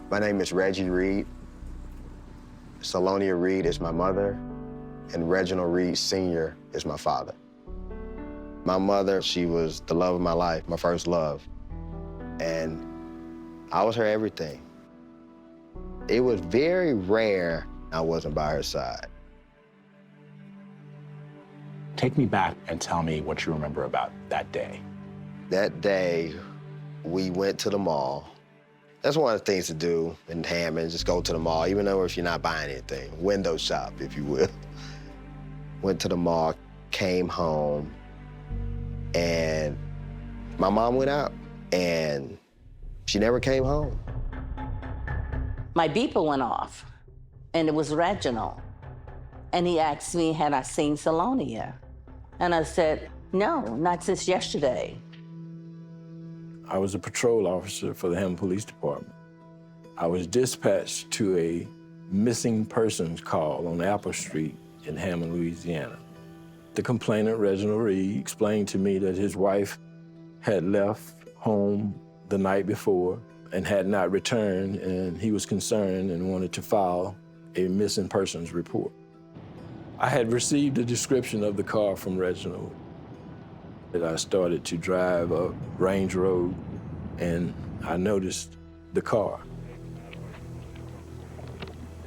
My name is Reggie Reed. Salonia Reed is my mother, and Reginald Reed Sr. is my father. My mother, she was the love of my life, my first love, and I was her everything. It was very rare I wasn't by her side. Take me back and tell me what you remember about that day. That day, we went to the mall. That's one of the things to do in Hammond, just go to the mall, even though if you're not buying anything, window shop, if you will. Went to the mall, came home, and my mom went out, and she never came home. My beeper went off, and it was Reginald. And he asked me, had I seen Salonia? And I said, no, not since yesterday. I was a patrol officer for the Hammond Police Department. I was dispatched to a missing persons call on Apple Street in Hammond, Louisiana. The complainant, Reginald Reed, explained to me that his wife had left home the night before and had not returned, and he was concerned and wanted to file a missing persons report. I had received a description of the car from Reginald. I started to drive up Range Road, and I noticed the car.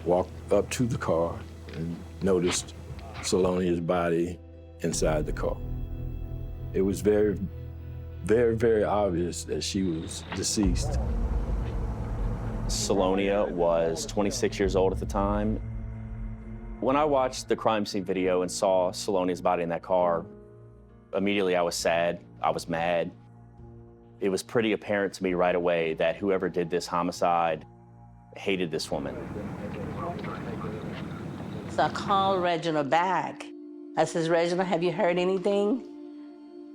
Walked up to the car and noticed Salonia's body inside the car. It was very, very, very obvious that she was deceased. Salonia was 26 years old at the time. When I watched the crime scene video and saw Salonia's body in that car, immediately I was sad, I was mad. It was pretty apparent to me right away that whoever did this homicide hated this woman. So I called Reginald back. I says, Reginald, have you heard anything?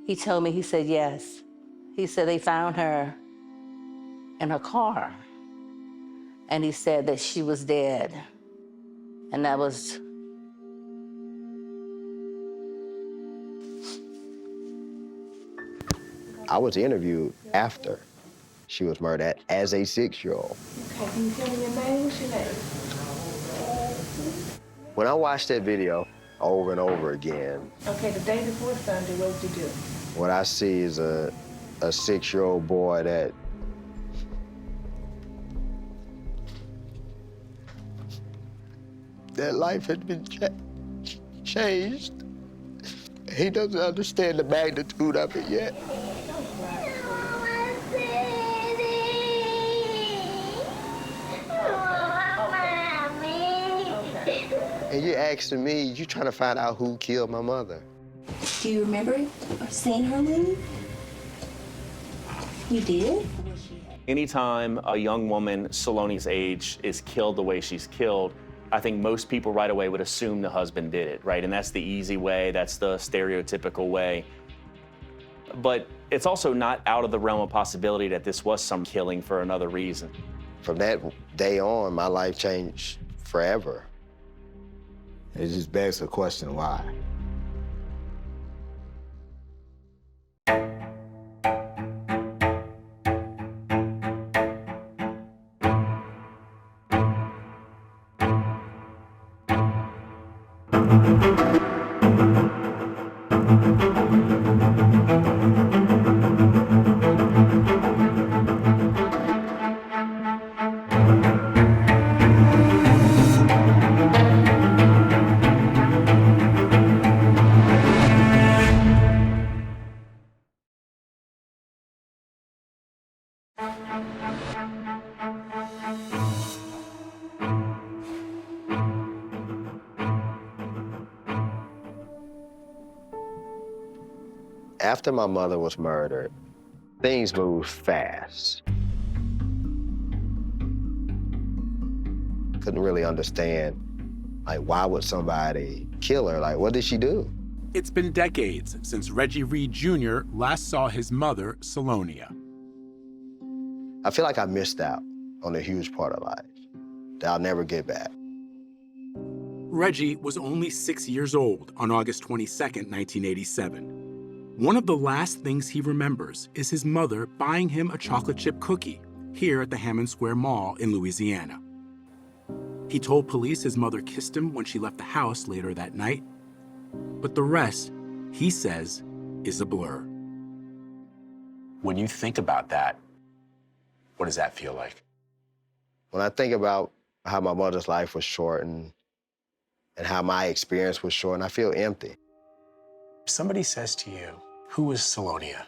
He told me, he said, yes. He said they found her in her car. And he said that she was dead. And that was... I was interviewed after she was murdered as a 6-year-old. Okay, can you tell me your name? What's your name? When I watched that video over and over again, Okay, the day before Sunday, what did you do? what I see is a 6-year-old boy that life had been changed. He doesn't understand the magnitude of it yet. And you're asking me, you trying to find out who killed my mother. Do you remember seeing her leave? You did? Anytime a young woman Salonia's age is killed the way she's killed, I think most people right away would assume the husband did it, right? And that's the easy way, that's the stereotypical way. But it's also not out of the realm of possibility that this was some killing for another reason. From that day on, my life changed forever. It just begs the question, why? After my mother was murdered, things moved fast. Couldn't really understand, like, why would somebody kill her? Like, what did she do? It's been decades since Reggie Reed Jr. last saw his mother, Salonia. I feel like I missed out on a huge part of life that I'll never get back. Reggie was only 6 years old on August 22nd, 1987. One of the last things he remembers is his mother buying him a chocolate chip cookie. here at the Hammond Square Mall in Louisiana. He told police his mother kissed him when she left the house later that night, but the rest, he says, is a blur. When you think about that, what does that feel like? When I think about how my mother's life was shortened and how my experience was shortened, I feel empty. If somebody says to you, who was Salonia?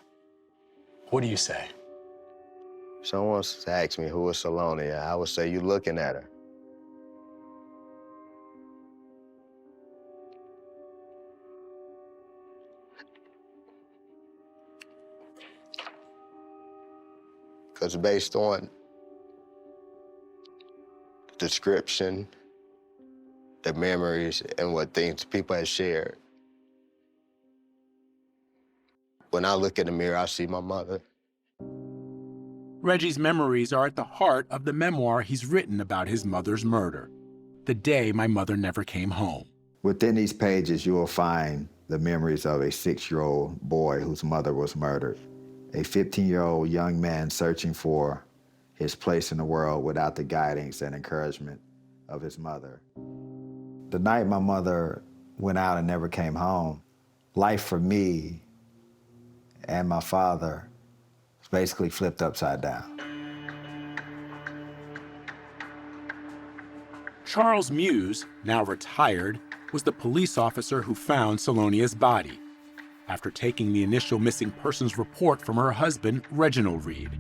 What do you say? If someone asks me who is Salonia, I would say, you're looking at her. Because based on the description, the memories, and what things people have shared, when I look in the mirror, I see my mother. Reggie's memories are at the heart of the memoir he's written about his mother's murder, The Day My Mother Never Came Home. Within these pages, you will find the memories of a 6-year-old boy whose mother was murdered, a 15-year-old young man searching for his place in the world without the guidance and encouragement of his mother. The night my mother went out and never came home, life for me and my father was basically flipped upside down. Charles Muse, now retired, was the police officer who found Salonia's body after taking the initial missing persons report from her husband, Reginald Reed.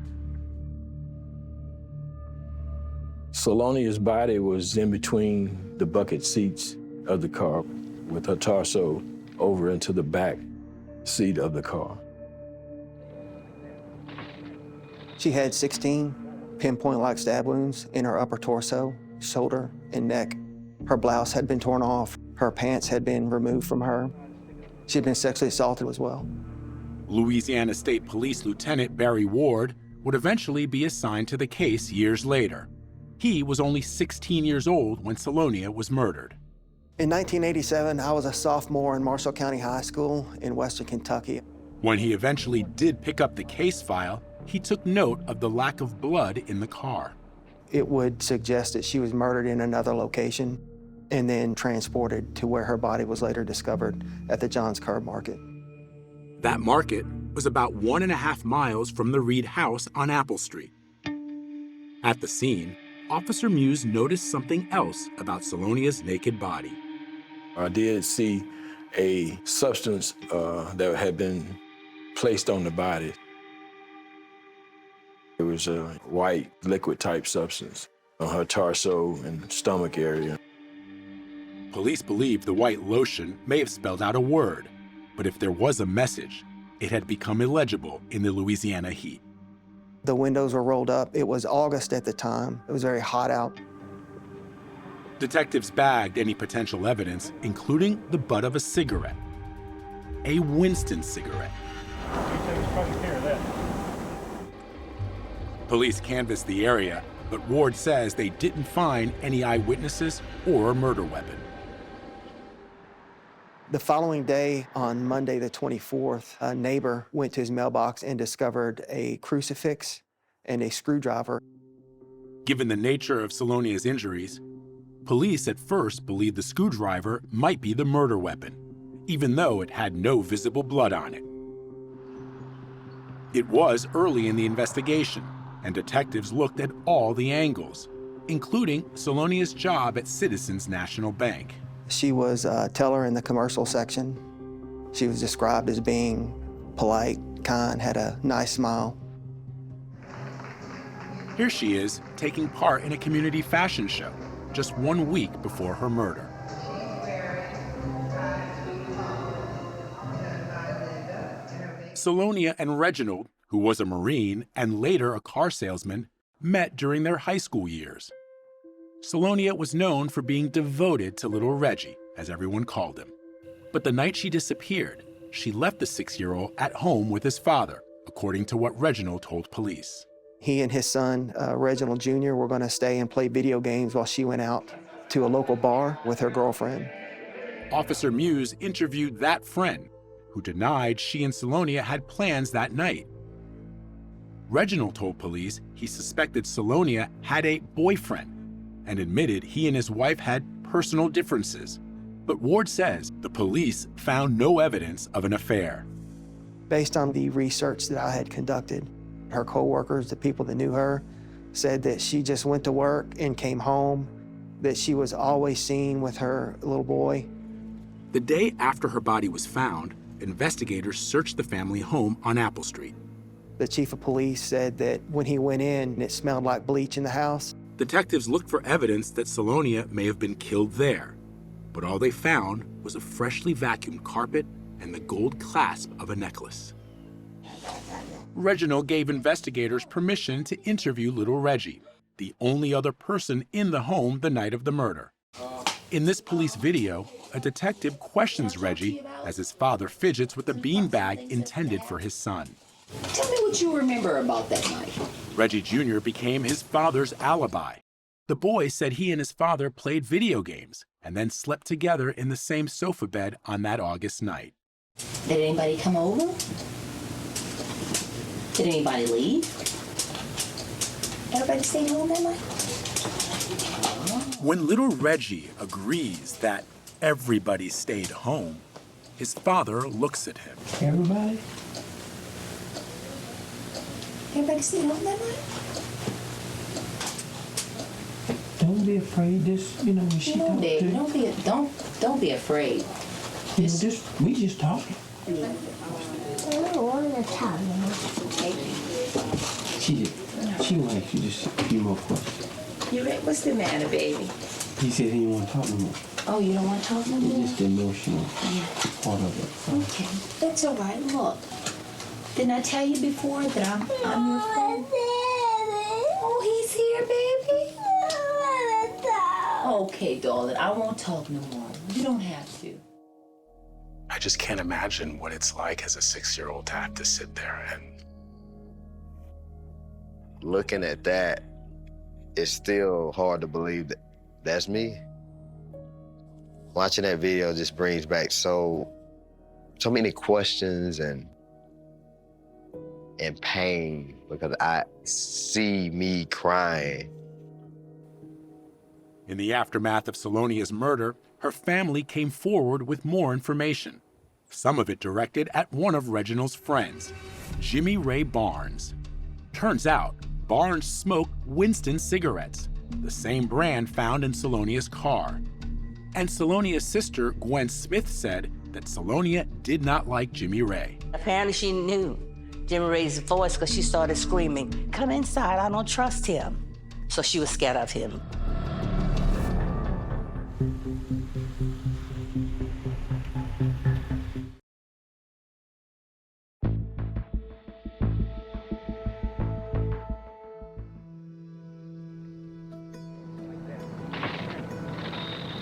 Salonia's body was in between the bucket seats of the car with her torso over into the back seat of the car. She had 16 pinpoint-like stab wounds in her upper torso, shoulder, and neck. Her blouse had been torn off. Her pants had been removed from her. She had been sexually assaulted as well. Louisiana State Police Lieutenant Barry Ward would eventually be assigned to the case years later. He was only 16 years old when Salonia was murdered. In 1987, I was a sophomore in Marshall County High School in Western Kentucky. When he eventually did pick up the case file, he took note of the lack of blood in the car. It would suggest that she was murdered in another location and then transported to where her body was later discovered at the Johns Curb Market. That market was about 1.5 miles from the Reed house on Apple Street. At the scene, Officer Muse noticed something else about Salonia's naked body. I did see a substance that had been placed on the body. It was a white liquid-type substance on her torso and stomach area. Police believe the white lotion may have spelled out a word, but if there was a message, it had become illegible in the Louisiana heat. The windows were rolled up. It was August at the time. It was very hot out. Detectives bagged any potential evidence, including the butt of a cigarette. A Winston cigarette. Police canvassed the area, but Ward says they didn't find any eyewitnesses or a murder weapon. The following day, on Monday the 24th, a neighbor went to his mailbox and discovered a crucifix and a screwdriver. Given the nature of Salonia's injuries, police at first believed the screwdriver might be the murder weapon, even though it had no visible blood on it. It was early in the investigation, and detectives looked at all the angles, including Salonia's job at Citizens National Bank. She was a teller in the commercial section. She was described as being polite, kind, had a nice smile. Here she is, taking part in a community fashion show, just 1 week before her murder. Salonia and Reginald, who was a Marine and later a car salesman, met during their high school years. Salonia was known for being devoted to little Reggie, as everyone called him. But the night she disappeared, she left the 6-year-old at home with his father, according to what Reginald told police. He and his son, Reginald Jr., were going to stay and play video games while she went out to a local bar with her girlfriend. Officer Muse interviewed that friend, who denied she and Salonia had plans that night. Reginald told police he suspected Salonia had a boyfriend and admitted he and his wife had personal differences. But Ward says the police found no evidence of an affair. Based on the research that I had conducted, her coworkers, the people that knew her, said that she just went to work and came home, that she was always seen with her little boy. The day after her body was found, investigators searched the family home on Apple Street. The chief of police said that when he went in, it smelled like bleach in the house. Detectives looked for evidence that Salonia may have been killed there, but all they found was a freshly vacuumed carpet and the gold clasp of a necklace. Reginald gave investigators permission to interview little Reggie, the only other person in the home the night of the murder. In this police video, a detective questions Reggie as his father fidgets with a beanbag intended for his son. Tell me what you remember about that night. Reggie Jr. became his father's alibi. The boy said he and his father played video games and then slept together in the same sofa bed on that August night. Did anybody come over? Did anybody leave? Everybody stayed home that night? When little Reggie agrees that everybody stayed home, his father looks at him. Everybody? Everybody stayed home that night? Don't be afraid. This, when she talk Dad, to you. Don't be afraid. We just talking. I don't want to talk. She will ask you just a few more questions. What's the matter, baby? He said he didn't want to talk no more. Oh, you don't want to talk no It's more? just the emotional part of it. Okay, that's all right. Look, didn't I tell you before that I'm your friend? Oh, he's here, baby. Okay, darling, I won't talk no more. You don't have to. I just can't imagine what it's like as a 6-year-old to have to sit there and... Looking at that, it's still hard to believe that that's me. Watching that video just brings back so many questions and pain because I see me crying. In the aftermath of Salonia's murder, her family came forward with more information, some of it directed at one of Reginald's friends, Jimmy Ray Barnes. Turns out, Barnes smoked Winston cigarettes, the same brand found in Salonia's car. And Salonia's sister, Gwen Smith, said that Salonia did not like Jimmy Ray. Apparently she knew Jimmy Ray's voice because she started screaming, "Come inside, I don't trust him." So she was scared of him.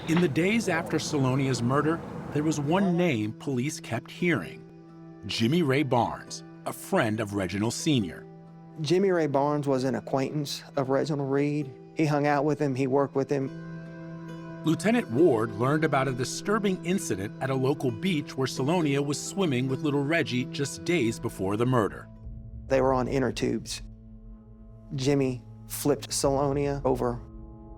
In the days after Salonia's murder, there was one name police kept hearing: Jimmy Ray Barnes, a friend of Reginald Sr. Jimmy Ray Barnes was an acquaintance of Reginald Reed. He hung out with him, he worked with him. Lieutenant Ward learned about a disturbing incident at a local beach where Salonia was swimming with little Reggie just days before the murder. They were on inner tubes. Jimmy flipped Salonia over.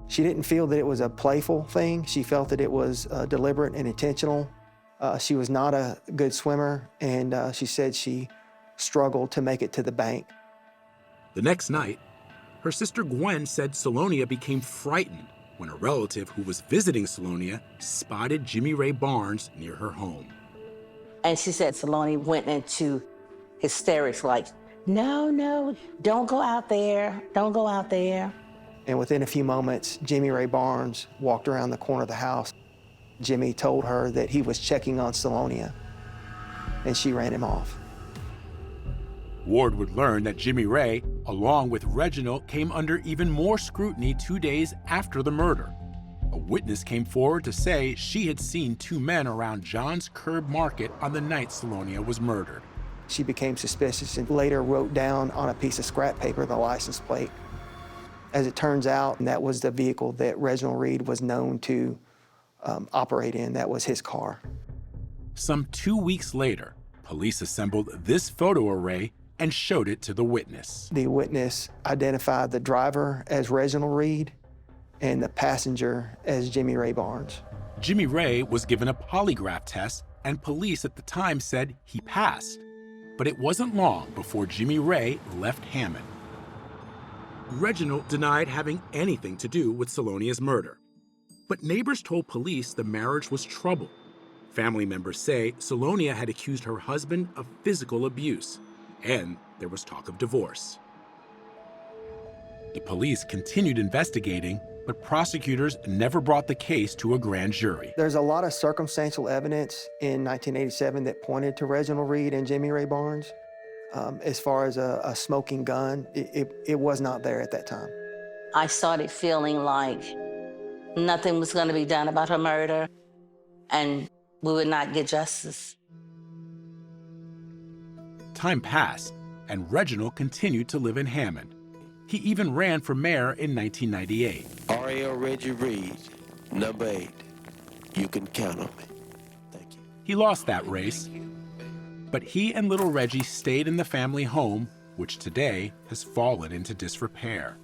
She didn't feel that it was a playful thing. She felt that it was deliberate and intentional. She was not a good swimmer, and she said she struggled to make it to the bank. The next night, her sister Gwen said Salonia became frightened when a relative who was visiting Salonia spotted Jimmy Ray Barnes near her home. And she said Salonia went into hysterics like, no, don't go out there, don't go out there. And within a few moments, Jimmy Ray Barnes walked around the corner of the house. Jimmy told her that he was checking on Salonia, and she ran him off. Ward would learn that Jimmy Ray, along with Reginald, came under even more scrutiny 2 days after the murder. A witness came forward to say she had seen 2 men around John's Curb Market on the night Salonia was murdered. She became suspicious and later wrote down on a piece of scrap paper the license plate. As it turns out, that was the vehicle that Reginald Reed was known to operate in. That was his car. Some 2 weeks later, police assembled this photo array and showed it to the witness. The witness identified the driver as Reginald Reed and the passenger as Jimmy Ray Barnes. Jimmy Ray was given a polygraph test, and police at the time said he passed. But it wasn't long before Jimmy Ray left Hammond. Reginald denied having anything to do with Salonia's murder. But neighbors told police the marriage was troubled. Family members say Salonia had accused her husband of physical abuse, and there was talk of divorce. The police continued investigating, but prosecutors never brought the case to a grand jury. There's a lot of circumstantial evidence in 1987 that pointed to Reginald Reed and Jimmy Ray Barnes. As far as a smoking gun, it was not there at that time. I started feeling like nothing was going to be done about her murder, and we would not get justice. Time passed, and Reginald continued to live in Hammond. He even ran for mayor in 1998. R.L. Reggie Reed, number 8. You can count on me. Thank you. He lost that race, but he and little Reggie stayed in the family home, which today has fallen into disrepair.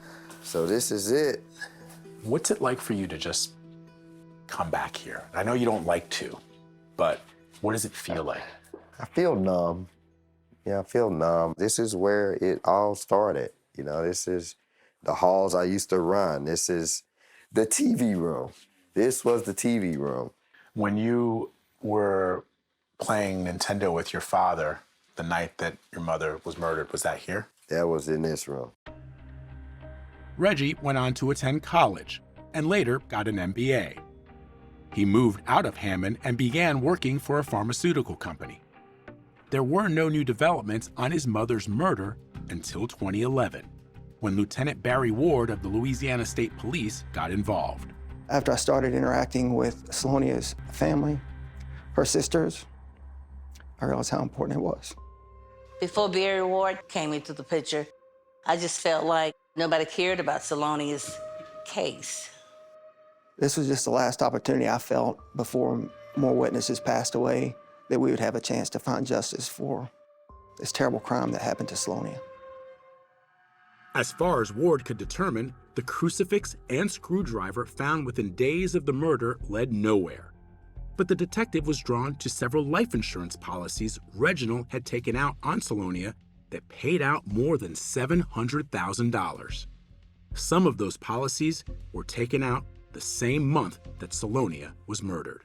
So this is it. What's it like for you to just come back here? I know you don't like to, but what does it feel like? I feel numb. Yeah, I feel numb. This is where it all started. You know, this is the halls I used to run. This is the TV room. This was the TV room. When you were playing Nintendo with your father the night that your mother was murdered, was that here? That was in this room. Reggie went on to attend college and later got an MBA. He moved out of Hammond and began working for a pharmaceutical company. There were no new developments on his mother's murder until 2011, when Lieutenant Barry Ward of the Louisiana State Police got involved. After I started interacting with Salonia's family, her sisters, I realized how important it was. Before Barry Ward came into the picture, I just felt like nobody cared about Salonia's case. This was just the last opportunity I felt before more witnesses passed away that we would have a chance to find justice for this terrible crime that happened to Salonia. As far as Ward could determine, the crucifix and screwdriver found within days of the murder led nowhere. But the detective was drawn to several life insurance policies Reginald had taken out on Salonia that paid out more than $700,000. Some of those policies were taken out the same month that Salonia was murdered.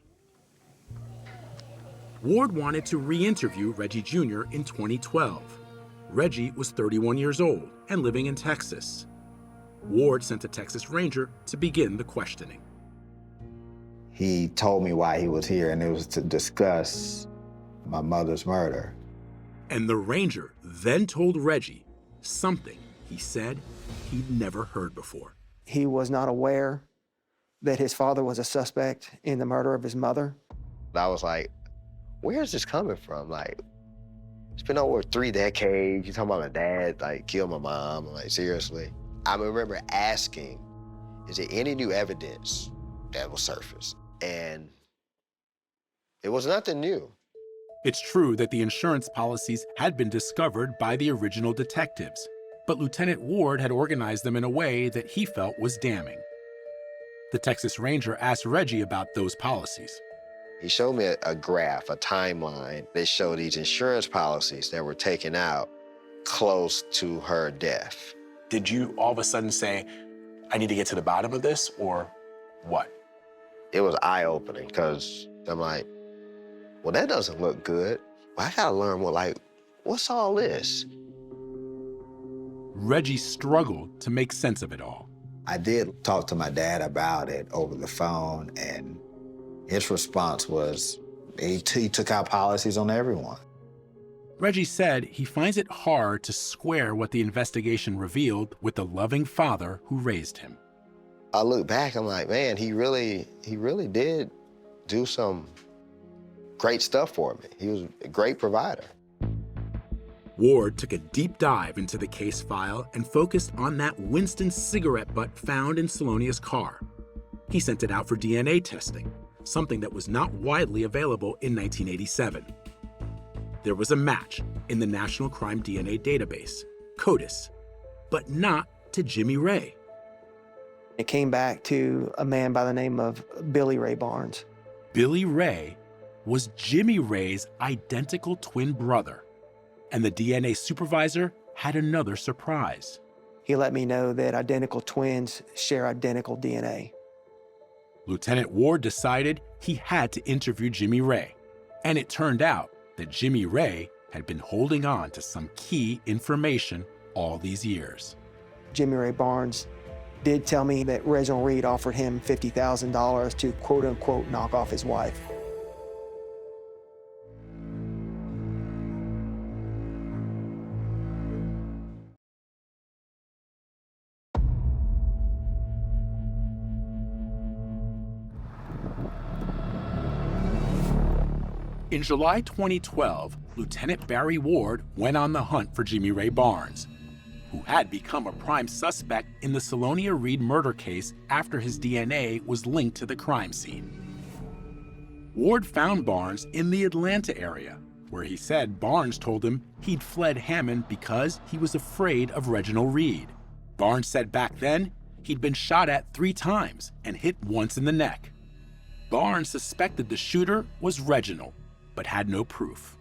Ward wanted to re-interview Reggie Jr. in 2012. Reggie was 31 years old and living in Texas. Ward sent a Texas Ranger to begin the questioning. He told me why he was here, and it was to discuss my mother's murder. And the Ranger then told Reggie something he said he'd never heard before. He was not aware that his father was a suspect in the murder of his mother. I was like, where's this coming from? Like, it's been over 3 decades. You talking about my dad, like, killed my mom? I'm like, seriously? I remember asking, is there any new evidence that will surface? And it was nothing new. It's true that the insurance policies had been discovered by the original detectives, but Lieutenant Ward had organized them in a way that he felt was damning. The Texas Ranger asked Reggie about those policies. He showed me a graph, a timeline that showed these insurance policies that were taken out close to her death. Did you all of a sudden say, I need to get to the bottom of this, or what? It was eye-opening, because I'm like, well, that doesn't look good. Well, I gotta learn more, like, what's all this? Reggie struggled to make sense of it all. I did talk to my dad about it over the phone, and his response was he took out policies on everyone. Reggie said he finds it hard to square what the investigation revealed with the loving father who raised him. I look back, I'm like, man, he really did do some great stuff for me. He was a great provider. Ward took a deep dive into the case file and focused on that Winston cigarette butt found in Salonia's car. He sent it out for DNA testing, something that was not widely available in 1987. there was a match in the National Crime DNA Database, CODIS, but not to Jimmy Ray. It came back to a man by the name of Billy Ray Barnes. Billy Ray was Jimmy Ray's identical twin brother, and the DNA supervisor had another surprise. He let me know that identical twins share identical DNA. Lieutenant Ward decided he had to interview Jimmy Ray, and it turned out that Jimmy Ray had been holding on to some key information all these years. Jimmy Ray Barnes did tell me that Reginald Reed offered him $50,000 to quote-unquote knock off his wife. In July 2012, Lieutenant Barry Ward went on the hunt for Jimmy Ray Barnes, who had become a prime suspect in the Salonia Reed murder case after his DNA was linked to the crime scene. Ward found Barnes in the Atlanta area, where he said Barnes told him he'd fled Hammond because he was afraid of Reginald Reed. Barnes said back then he'd been shot at 3 times and hit once in the neck. Barnes suspected the shooter was Reginald, but had no proof.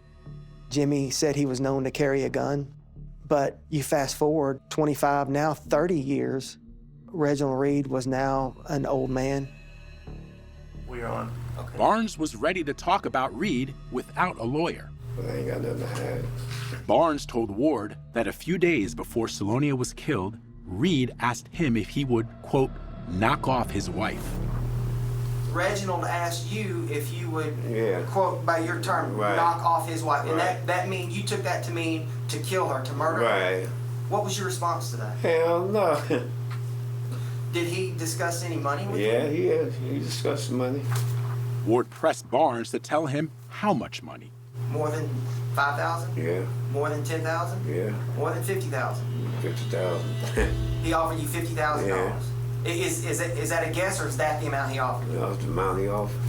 Jimmy said he was known to carry a gun, but you fast forward 25, now 30 years, Reginald Reed was now an old man. We're on. Okay. Barnes was ready to talk about Reed without a lawyer. But I ain't got nothing to hide. Barnes told Ward that a few days before Salonia was killed, Reed asked him if he would, quote, knock off his wife. Reginald asked you if you would, Yeah. quote, by your term, Right. knock off his wife. And Right. that means you took that to mean to kill her, to murder her. Right. What was your response to that? Hell no. Did he discuss any money with you? Yeah, he discussed money. Ward pressed Barnes to tell him how much money. More than 5,000? Yeah, More than 10,000? yeah, More than 50,000? 50,000. He offered you $50,000. Yeah. Is that a guess, or is that the amount he offered you? That was the amount he offered.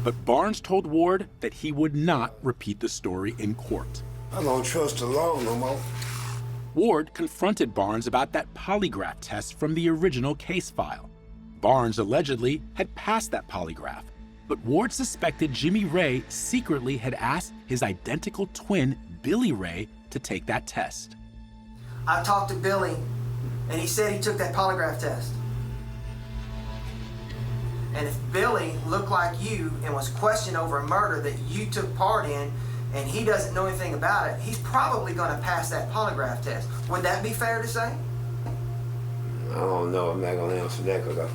But Barnes told Ward that he would not repeat the story in court. I don't trust the law no more. Ward confronted Barnes about that polygraph test from the original case file. Barnes allegedly had passed that polygraph, but Ward suspected Jimmy Ray secretly had asked his identical twin, Billy Ray, to take that test. I talked to Billy, and he said he took that polygraph test. And if Billy looked like you and was questioned over a murder that you took part in, and he doesn't know anything about it, he's probably going to pass that polygraph test. Would that be fair to say? I don't know. I'm not going to answer that because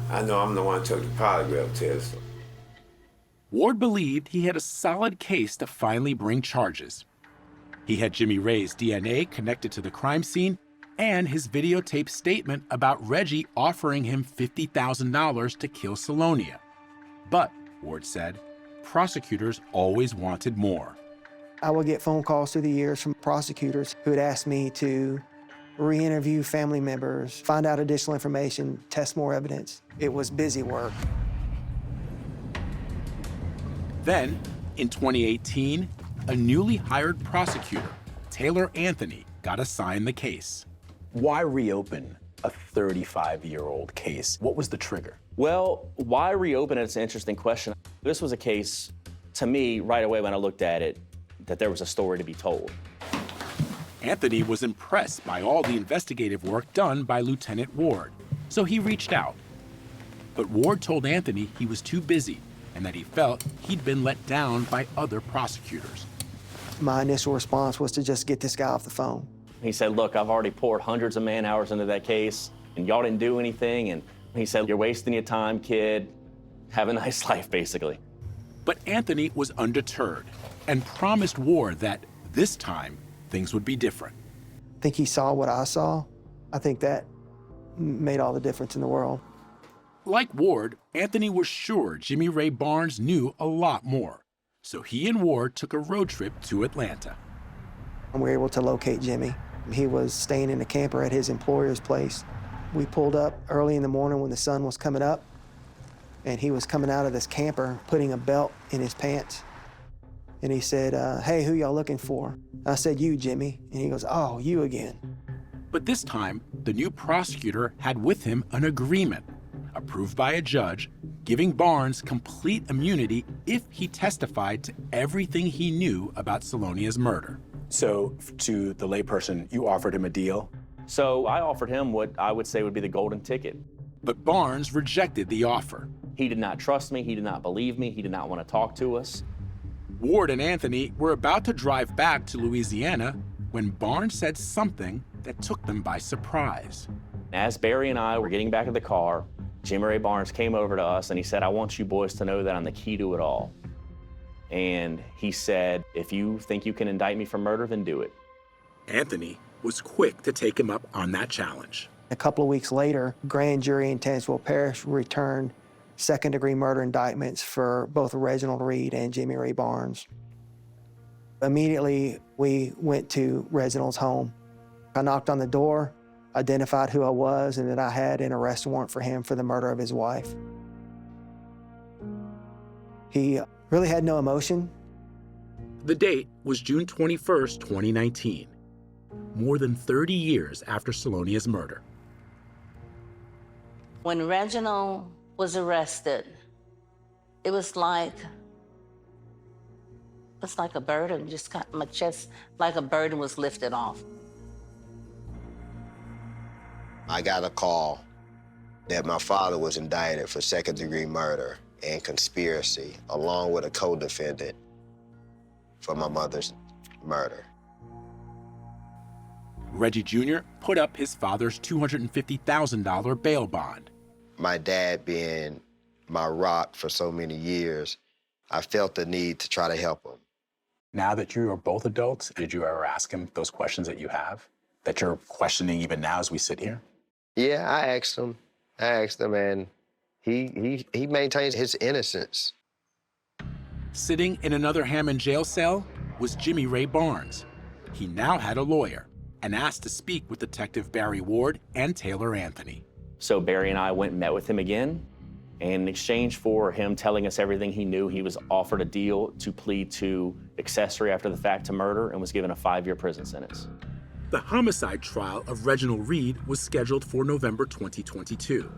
I know I'm the one who took the polygraph test. Ward believed he had a solid case to finally bring charges. He had Jimmy Ray's DNA connected to the crime scene and his videotaped statement about Reggie offering him $50,000 to kill Salonia. But, Ward said, prosecutors always wanted more. I would get phone calls through the years from prosecutors who had asked me to re-interview family members, find out additional information, test more evidence. It was busy work. Then, in 2018, a newly hired prosecutor, Taylor Anthony, got assigned the case. Why reopen a 35-year-old case? What was the trigger? Well, why reopen it? It's an interesting question. This was a case, to me, right away when I looked at it, that there was a story to be told. Anthony was impressed by all the investigative work done by Lieutenant Ward, so he reached out. But Ward told Anthony he was too busy and that he felt he'd been let down by other prosecutors. My initial response was to just get this guy off the phone. He said, look, I've already poured hundreds of man hours into that case, and y'all didn't do anything. And he said, you're wasting your time, kid. Have a nice life, basically. But Anthony was undeterred and promised Ward that this time things would be different. I think he saw what I saw. I think that made all the difference in the world. Like Ward, Anthony was sure Jimmy Ray Barnes knew a lot more. So he and Ward took a road trip to Atlanta. And we were able to locate Jimmy. He was staying in a camper at his employer's place. We pulled up early in the morning when the sun was coming up, and he was coming out of this camper, putting a belt in his pants. And he said, hey, who y'all looking for? I said, you, Jimmy. And he goes, oh, you again. But this time, the new prosecutor had with him an agreement, approved by a judge, giving Barnes complete immunity if he testified to everything he knew about Salonia's murder. So to the layperson, you offered him a deal? So I offered him what I would say would be the golden ticket. But Barnes rejected the offer. He did not trust me, he did not believe me, he did not want to talk to us. Ward and Anthony were about to drive back to Louisiana when Barnes said something that took them by surprise. As Barry and I were getting back in the car, Jimmy Ray Barnes came over to us and he said, I want you boys to know that I'm the key to it all. And he said, if you think you can indict me for murder, then do it. Anthony was quick to take him up on that challenge. A couple of weeks later, grand jury in Tazewell Parish returned second-degree murder indictments for both Reginald Reed and Jimmy Ray Barnes. Immediately, we went to Reginald's home. I knocked on the door, identified who I was, and that I had an arrest warrant for him for the murder of his wife. He really had no emotion. The date was June 21st, 2019, more than 30 years after Salonia's murder. When Reginald was arrested, it was like a burden just got my chest, like a burden was lifted off. I got a call that my father was indicted for second-degree murder and conspiracy, along with a co-defendant for my mother's murder. Reggie Jr. put up his father's $250,000 bail bond. My dad being my rock for so many years, I felt the need to try to help him. Now that you are both adults, did you ever ask him those questions that you have, that you're questioning even now as we sit here? Yeah, I asked him, and he maintains his innocence. Sitting in another Hammond jail cell was Jimmy Ray Barnes. He now had a lawyer and asked to speak with Detective Barry Ward and Taylor Anthony. So Barry and I went and met with him again. And in exchange for him telling us everything he knew, he was offered a deal to plead to accessory after the fact to murder and was given a 5-year prison sentence. The homicide trial of Reginald Reed was scheduled for November 2022,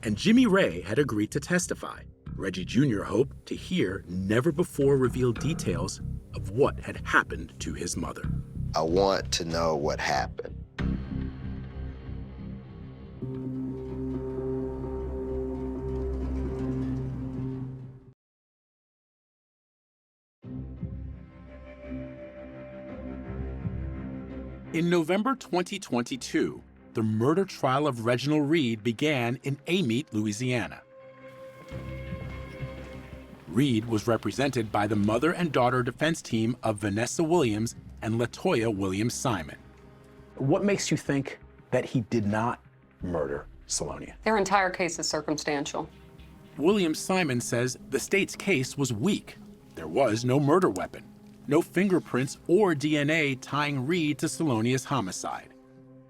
and Jimmy Ray had agreed to testify. Reggie Jr. hoped to hear never-before-revealed details of what had happened to his mother. I want to know what happened. In November 2022, the murder trial of Reginald Reed began in Amite, Louisiana. Reed was represented by the mother and daughter defense team of Vanessa Williams and LaToya Williams-Simon. What makes you think that he did not murder Salonia? Their entire case is circumstantial. Williams-Simon says the state's case was weak. There was no murder weapon, no fingerprints or DNA tying Reed to Salonia's homicide.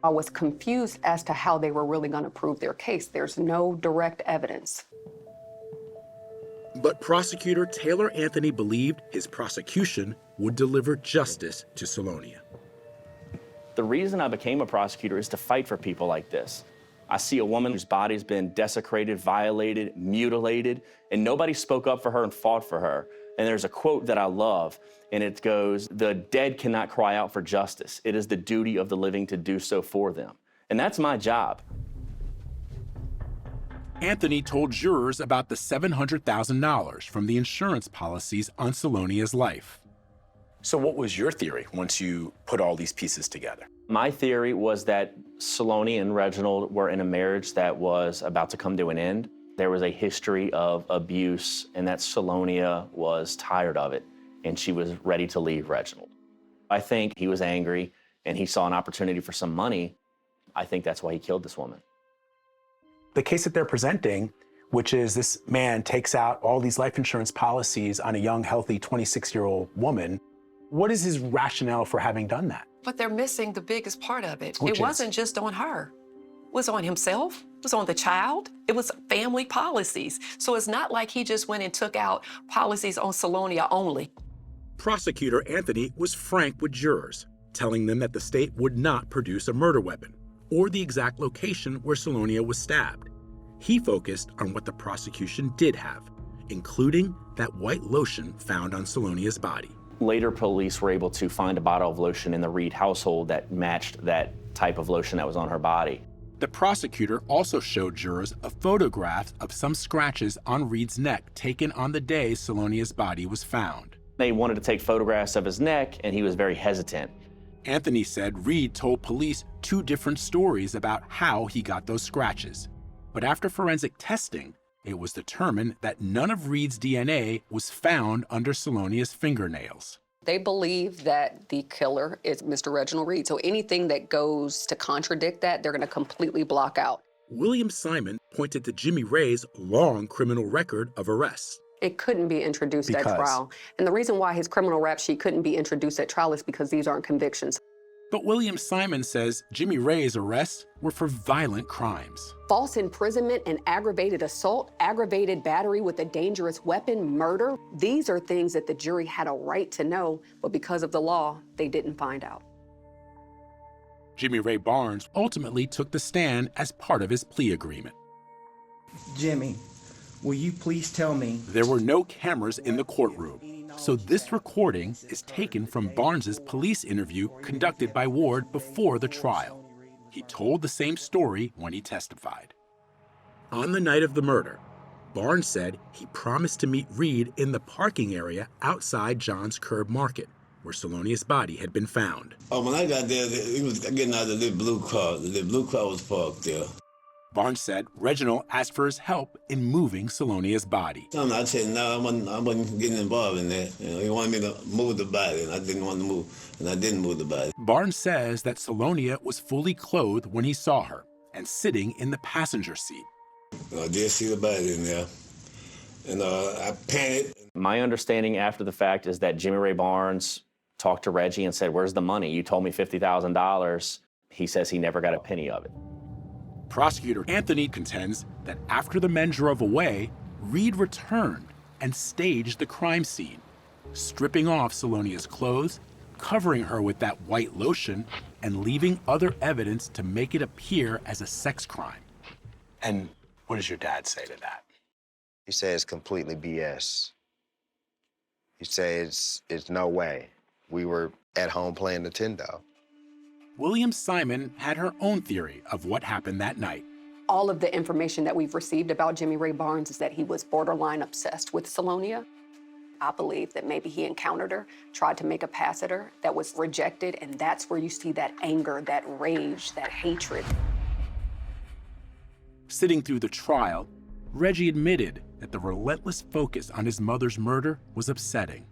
I was confused as to how they were really going to prove their case. There's no direct evidence. But prosecutor Taylor Anthony believed his prosecution would deliver justice to Salonia. The reason I became a prosecutor is to fight for people like this. I see a woman whose body's been desecrated, violated, mutilated, and nobody spoke up for her and fought for her. And there's a quote that I love, and it goes, "The dead cannot cry out for justice. It is the duty of the living to do so for them." And that's my job. Anthony told jurors about the $700,000 from the insurance policies on Salonia's life. So what was your theory once you put all these pieces together? My theory was that Salonia and Reginald were in a marriage that was about to come to an end. There was a history of abuse, and that Salonia was tired of it, and she was ready to leave Reginald. I think he was angry, and he saw an opportunity for some money. I think that's why he killed this woman. The case that they're presenting, which is this man takes out all these life insurance policies on a young, healthy 26-year-old woman, what is his rationale for having done that? But they're missing the biggest part of it. Which it wasn't just on her. It was on himself. It was on the child. It was family policies. So it's not like he just went and took out policies on Salonia only. Prosecutor Anthony was frank with jurors, telling them that the state would not produce a murder weapon or the exact location where Salonia was stabbed. He focused on what the prosecution did have, including that white lotion found on Salonia's body. Later, police were able to find a bottle of lotion in the Reed household that matched that type of lotion that was on her body. The prosecutor also showed jurors a photograph of some scratches on Reed's neck taken on the day Salonia's body was found. They wanted to take photographs of his neck, and he was very hesitant. Anthony said Reed told police 2 different stories about how he got those scratches. But after forensic testing, it was determined that none of Reed's DNA was found under Salonia's fingernails. They believe that the killer is Mr. Reginald Reed, so anything that goes to contradict that, they're going to completely block out. William Simon pointed to Jimmy Ray's long criminal record of arrests. It couldn't be introduced at trial. And the reason why his criminal rap sheet couldn't be introduced at trial is because these aren't convictions. But William Simon says Jimmy Ray's arrests were for violent crimes. False imprisonment and aggravated assault, aggravated battery with a dangerous weapon, murder. These are things that the jury had a right to know, but because of the law, they didn't find out. Jimmy Ray Barnes ultimately took the stand as part of his plea agreement. Jimmy, will you please tell me? There were no cameras in the courtroom, so this recording is taken from Barnes's police interview conducted by Ward before the trial. He told the same story when he testified. On the night of the murder, Barnes said he promised to meet Reed in the parking area outside John's Curb Market, where Salonia's body had been found. Oh, when I got there, he was getting out of the blue car. The blue car was parked there. Barnes said Reginald asked for his help in moving Salonia's body. I said, no, I wasn't getting involved in that. He wanted me to move the body, and I didn't want to move, and I didn't move the body. Barnes says that Salonia was fully clothed when he saw her and sitting in the passenger seat. I did see the body in there, and I panicked. My understanding after the fact is that Jimmy Ray Barnes talked to Reggie and said, "Where's the money? You told me $50,000. He says he never got a penny of it. Prosecutor Anthony contends that after the men drove away, Reed returned and staged the crime scene, stripping off Salonia's clothes, covering her with that white lotion, and leaving other evidence to make it appear as a sex crime. And what does your dad say to that? He says it's completely BS. He says it's no way. We were at home playing Nintendo. William Simon had her own theory of what happened that night. All of the information that we've received about Jimmy Ray Barnes is that he was borderline obsessed with Salonia. I believe that maybe he encountered her, tried to make a pass at her, that was rejected, and that's where you see that anger, that rage, that hatred. Sitting through the trial, Reggie admitted that the relentless focus on his mother's murder was upsetting,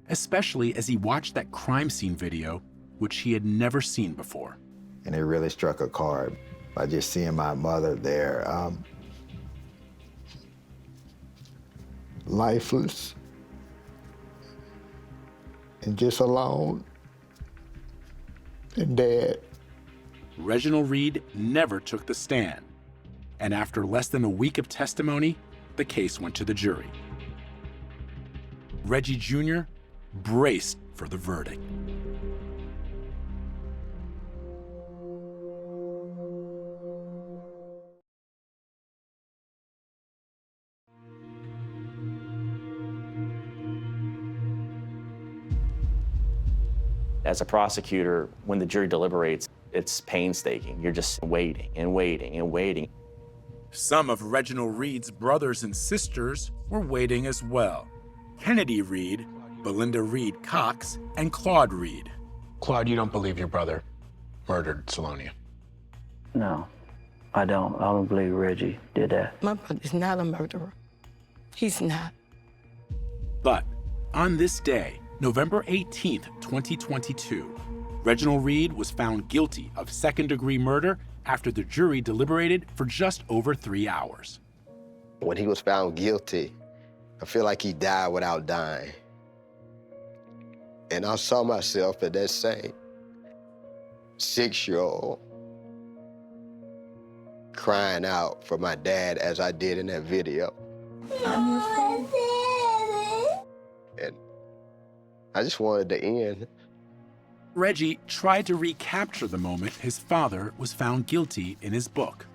especially as he watched that crime scene video, which he had never seen before. And it really struck a chord by just seeing my mother there, lifeless and just alone and dead. Reginald Reed never took the stand, and after less than a week of testimony, the case went to the jury. Reggie Jr. braced for the verdict. As a prosecutor, when the jury deliberates, it's painstaking. You're just waiting and waiting and waiting. Some of Reginald Reed's brothers and sisters were waiting as well. Kennedy Reed, Belinda Reed Cox, and Claude Reed. Claude, you don't believe your brother murdered Salonia? No, I don't. I don't believe Reggie did that. My brother's not a murderer. He's not. But on this day, November 18th, 2022, Reginald Reed was found guilty of second-degree murder after the jury deliberated for just over 3 hours. When he was found guilty, I feel like he died without dying. And I saw myself at that same 6-year-old crying out for my dad as I did in that video. And I just wanted to end. Reggie tried to recapture the moment his father was found guilty in his book.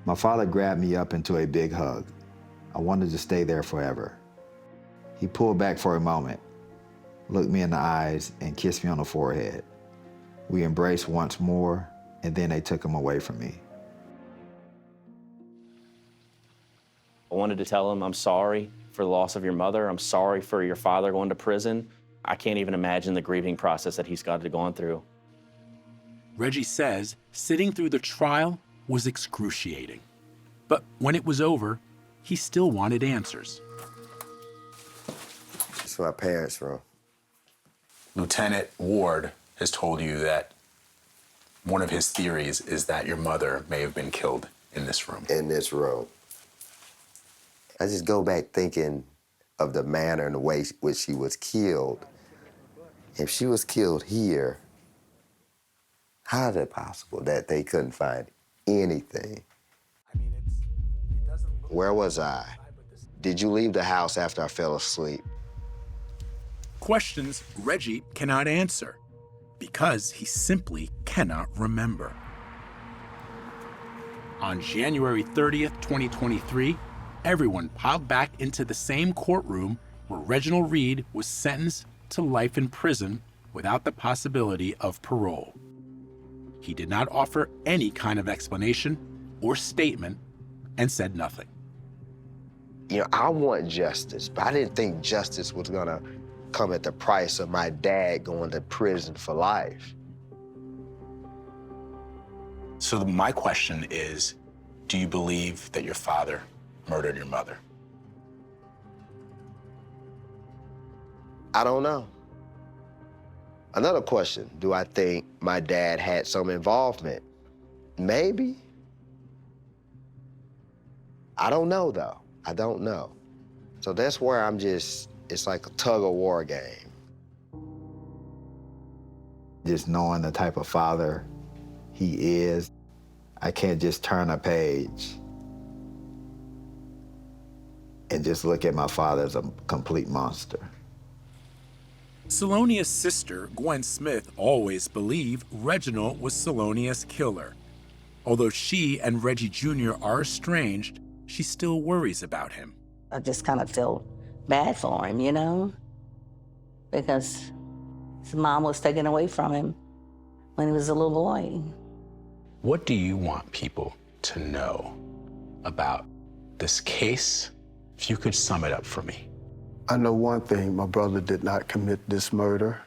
My father grabbed me up into a big hug. I wanted to stay there forever. He pulled back for a moment, looked me in the eyes, and kissed me on the forehead. We embraced once more, and then they took him away from me. I wanted to tell him, I'm sorry for the loss of your mother. I'm sorry for your father going to prison. I can't even imagine the grieving process that he's got to go through. Reggie says sitting through the trial was excruciating. But when it was over, he still wanted answers. It's my parents' room. Lieutenant Ward has told you that one of his theories is that your mother may have been killed in this room. In this room. I just go back thinking of the manner and the way which she was killed. If she was killed here, how is it possible that they couldn't find anything? Where was I? Did you leave the house after I fell asleep? Questions Reggie cannot answer because he simply cannot remember. On January 30th, 2023, everyone piled back into the same courtroom where Reginald Reed was sentenced to life in prison without the possibility of parole. He did not offer any kind of explanation or statement and said nothing. You know, I want justice, but I didn't think justice was gonna come at the price of my dad going to prison for life. So my question is, do you believe that your father murdered your mother? I don't know. Another question, do I think my dad had some involvement? Maybe. I don't know, though. I don't know. So that's where I'm just, it's like a tug-of-war game. Just knowing the type of father he is, I can't just turn a page and just look at my father as a complete monster. Salonia's sister, Gwen Smith, always believed Reginald was Salonia's killer. Although she and Reggie Jr. are estranged, she still worries about him. I just kind of feel bad for him, you know, because his mom was taken away from him when he was a little boy. What do you want people to know about this case? If you could sum it up for me. I know one thing, my brother did not commit this murder.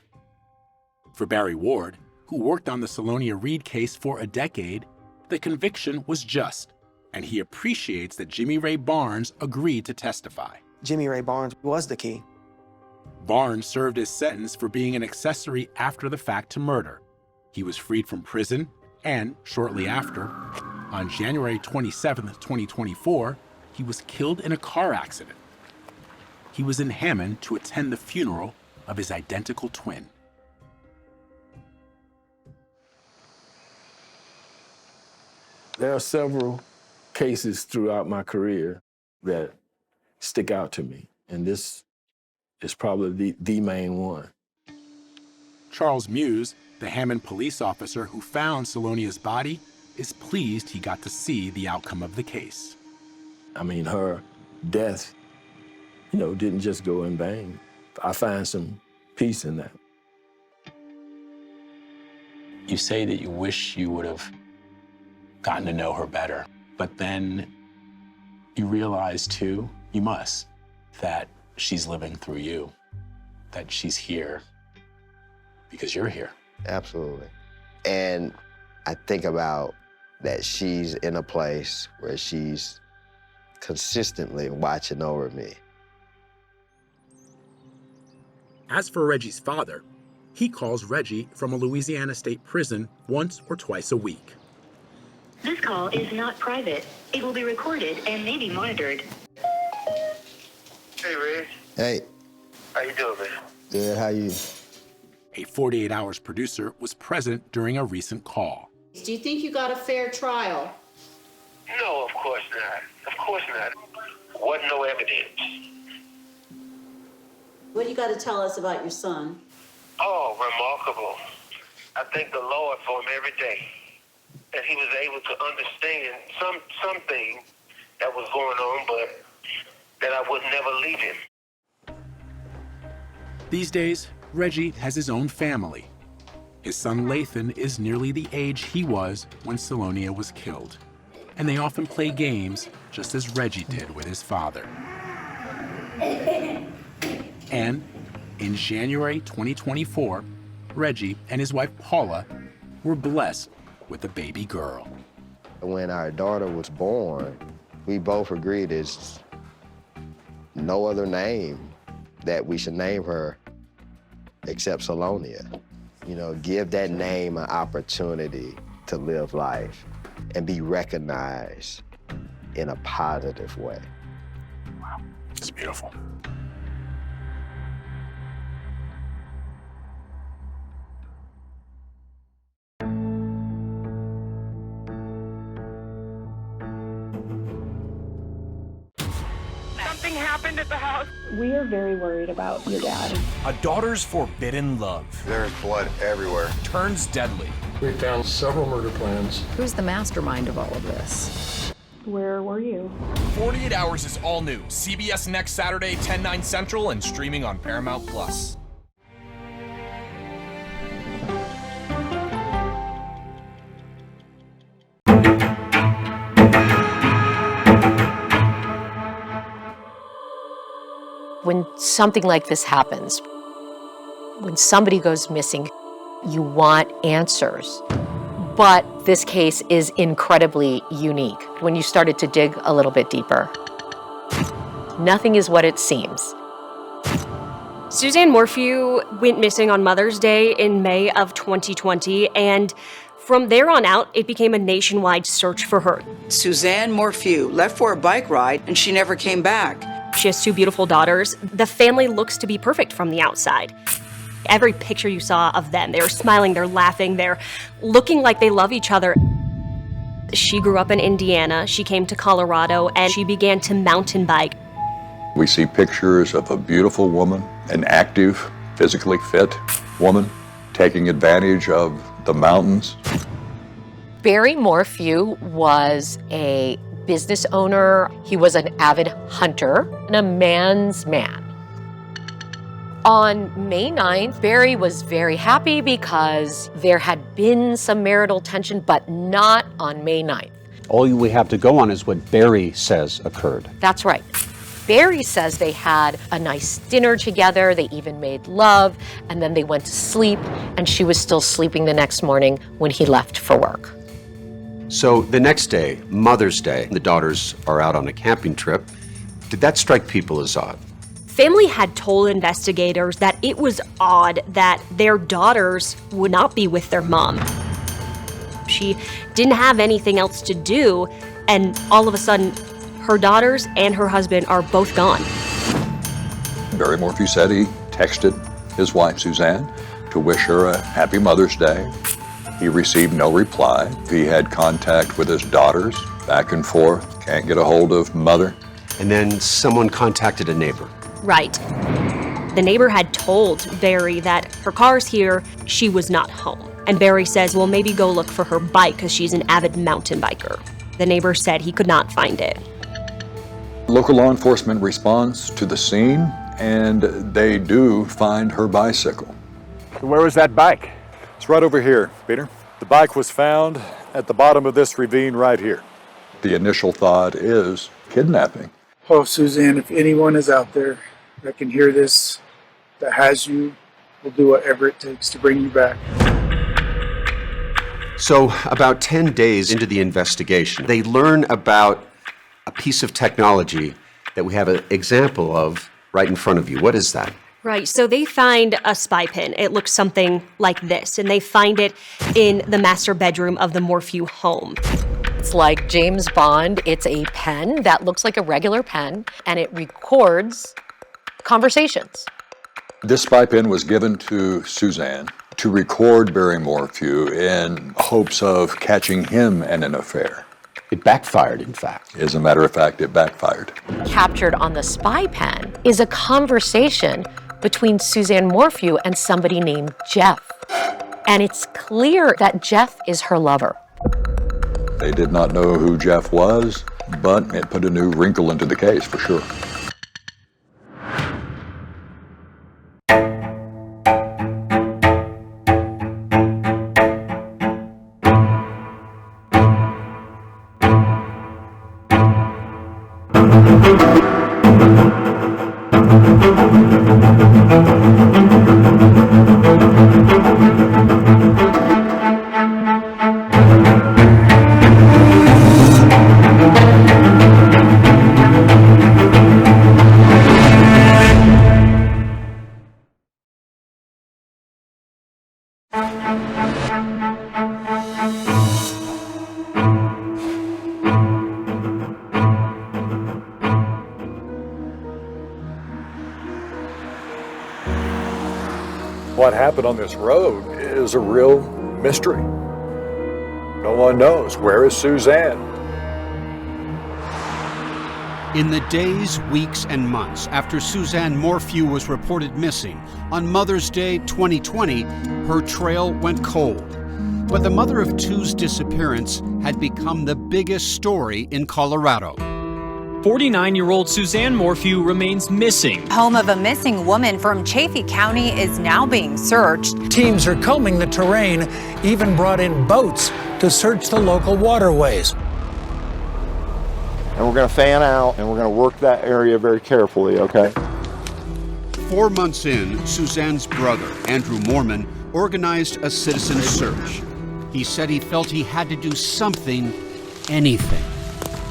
For Barry Ward, who worked on the Salonia Reed case for a decade, the conviction was just, and he appreciates that Jimmy Ray Barnes agreed to testify. Jimmy Ray Barnes was the key. Barnes served his sentence for being an accessory after the fact to murder. He was freed from prison, and shortly after, on January 27, 2024, he was killed in a car accident. He was in Hammond to attend the funeral of his identical twin. There are several cases throughout my career that stick out to me, and this is probably the main one. Charles Muse, the Hammond police officer who found Salonia's body, is pleased he got to see the outcome of the case. I mean, her death, didn't just go in vain. I find some peace in that. You say that you wish you would have gotten to know her better, but then you realize too, you must, that she's living through you, that she's here because you're here. Absolutely. And I think about that she's in a place where she's consistently watching over me. As for Reggie's father, he calls Reggie from a Louisiana state prison once or twice a week. This call is not private. It will be recorded and may be monitored. Hey, Ray. Hey. How you doing, man? Good, how you? A 48 Hours producer was present during a recent call. Do you think you got a fair trial? No, of course not. Of course not. Wasn't no evidence. What do you got to tell us about your son? Oh, remarkable. I thank the Lord for him every day. That he was able to understand something that was going on, but that I would never leave him. These days, Reggie has his own family. His son Lathan is nearly the age he was when Salonia was killed. And they often play games just as Reggie did with his father. And in January 2024, Reggie and his wife Paula were blessed with a baby girl. When our daughter was born, we both agreed there's no other name that we should name her except Salonia. You know, give that name an opportunity to live life and be recognized in a positive way. Wow, it's beautiful. Something happened at the house. We are very worried about your dad. A daughter's forbidden love. There's blood everywhere. Turns deadly. We found several murder plans. Who's the mastermind of all of this? Where were you? 48 Hours is all new. CBS next Saturday, 10/9 Central, and streaming on Paramount+. When something like this happens, when somebody goes missing, you want answers. But this case is incredibly unique. When you started to dig a little bit deeper, nothing is what it seems. Suzanne Morphew went missing on Mother's Day in May of 2020, and from there on out, it became a nationwide search for her. Suzanne Morphew left for a bike ride, and she never came back. She has 2 beautiful daughters. The family looks to be perfect from the outside. Every picture you saw of them, they're smiling, they're laughing, they're looking like they love each other. She grew up in Indiana, she came to Colorado, and she began to mountain bike. We see pictures of a beautiful woman, an active, physically fit woman, taking advantage of the mountains. Barry Morphew was a business owner. He was an avid hunter and a man's man. On May 9th, Barry was very happy because there had been some marital tension, but not on May 9th. All we have to go on is what Barry says occurred. That's right. Barry says they had a nice dinner together, they even made love, and then they went to sleep, and she was still sleeping the next morning when he left for work. So the next day, Mother's Day, the daughters are out on a camping trip. Did that strike people as odd? Family had told investigators that it was odd that their daughters would not be with their mom. She didn't have anything else to do, and all of a sudden, her daughters and her husband are both gone. Barry Morphew said he texted his wife, Suzanne, to wish her a happy Mother's Day. He received no reply. He had contact with his daughters, back and forth, can't get a hold of Mother. And then someone contacted a neighbor. Right. The neighbor had told Barry that her car's here, she was not home. And Barry says, well, maybe go look for her bike because she's an avid mountain biker. The neighbor said he could not find it. Local law enforcement responds to the scene, and they do find her bicycle. Where was that bike? It's right over here, Peter. The bike was found at the bottom of this ravine right here. The initial thought is kidnapping. Oh, Suzanne, if anyone is out there that can hear this, that has you, we'll do whatever it takes to bring you back. So about 10 days into the investigation, they learn about a piece of technology that we have an example of right in front of you. What is that? Right, so they find a spy pen. It looks something like this, and they find it in the master bedroom of the Morphew home. It's like James Bond. It's a pen that looks like a regular pen, and it records conversations. This spy pen was given to Suzanne to record Barry Morphew in hopes of catching him in an affair. It backfired, in fact. As a matter of fact, it backfired. Captured on the spy pen is a conversation between Suzanne Morphew and somebody named Jeff. And it's clear that Jeff is her lover. They did not know who Jeff was, but it put a new wrinkle into the case for sure. What happened on this road is a real mystery. No one knows. Where is Suzanne? In the days, weeks, and months after Suzanne Morphew was reported missing, on Mother's Day 2020, her trail went cold. But the mother of two's disappearance had become the biggest story in Colorado. 49-year-old Suzanne Morphew remains missing. Home of a missing woman from Chaffee County is now being searched. Teams are combing the terrain, even brought in boats to search the local waterways. And we're going to fan out and we're going to work that area very carefully, okay? 4 months in, Suzanne's brother, Andrew Mormon, organized a citizen search. He said he felt he had to do something, anything.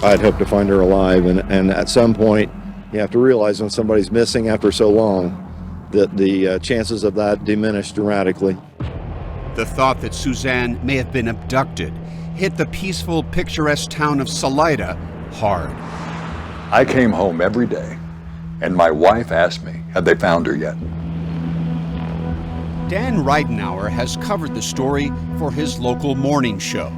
I'd hope to find her alive, and at some point, you have to realize when somebody's missing after so long that the chances of that diminish dramatically. The thought that Suzanne may have been abducted hit the peaceful, picturesque town of Salida hard. I came home every day, and my wife asked me, had they found her yet? Dan Reidenauer has covered the story for his local morning show.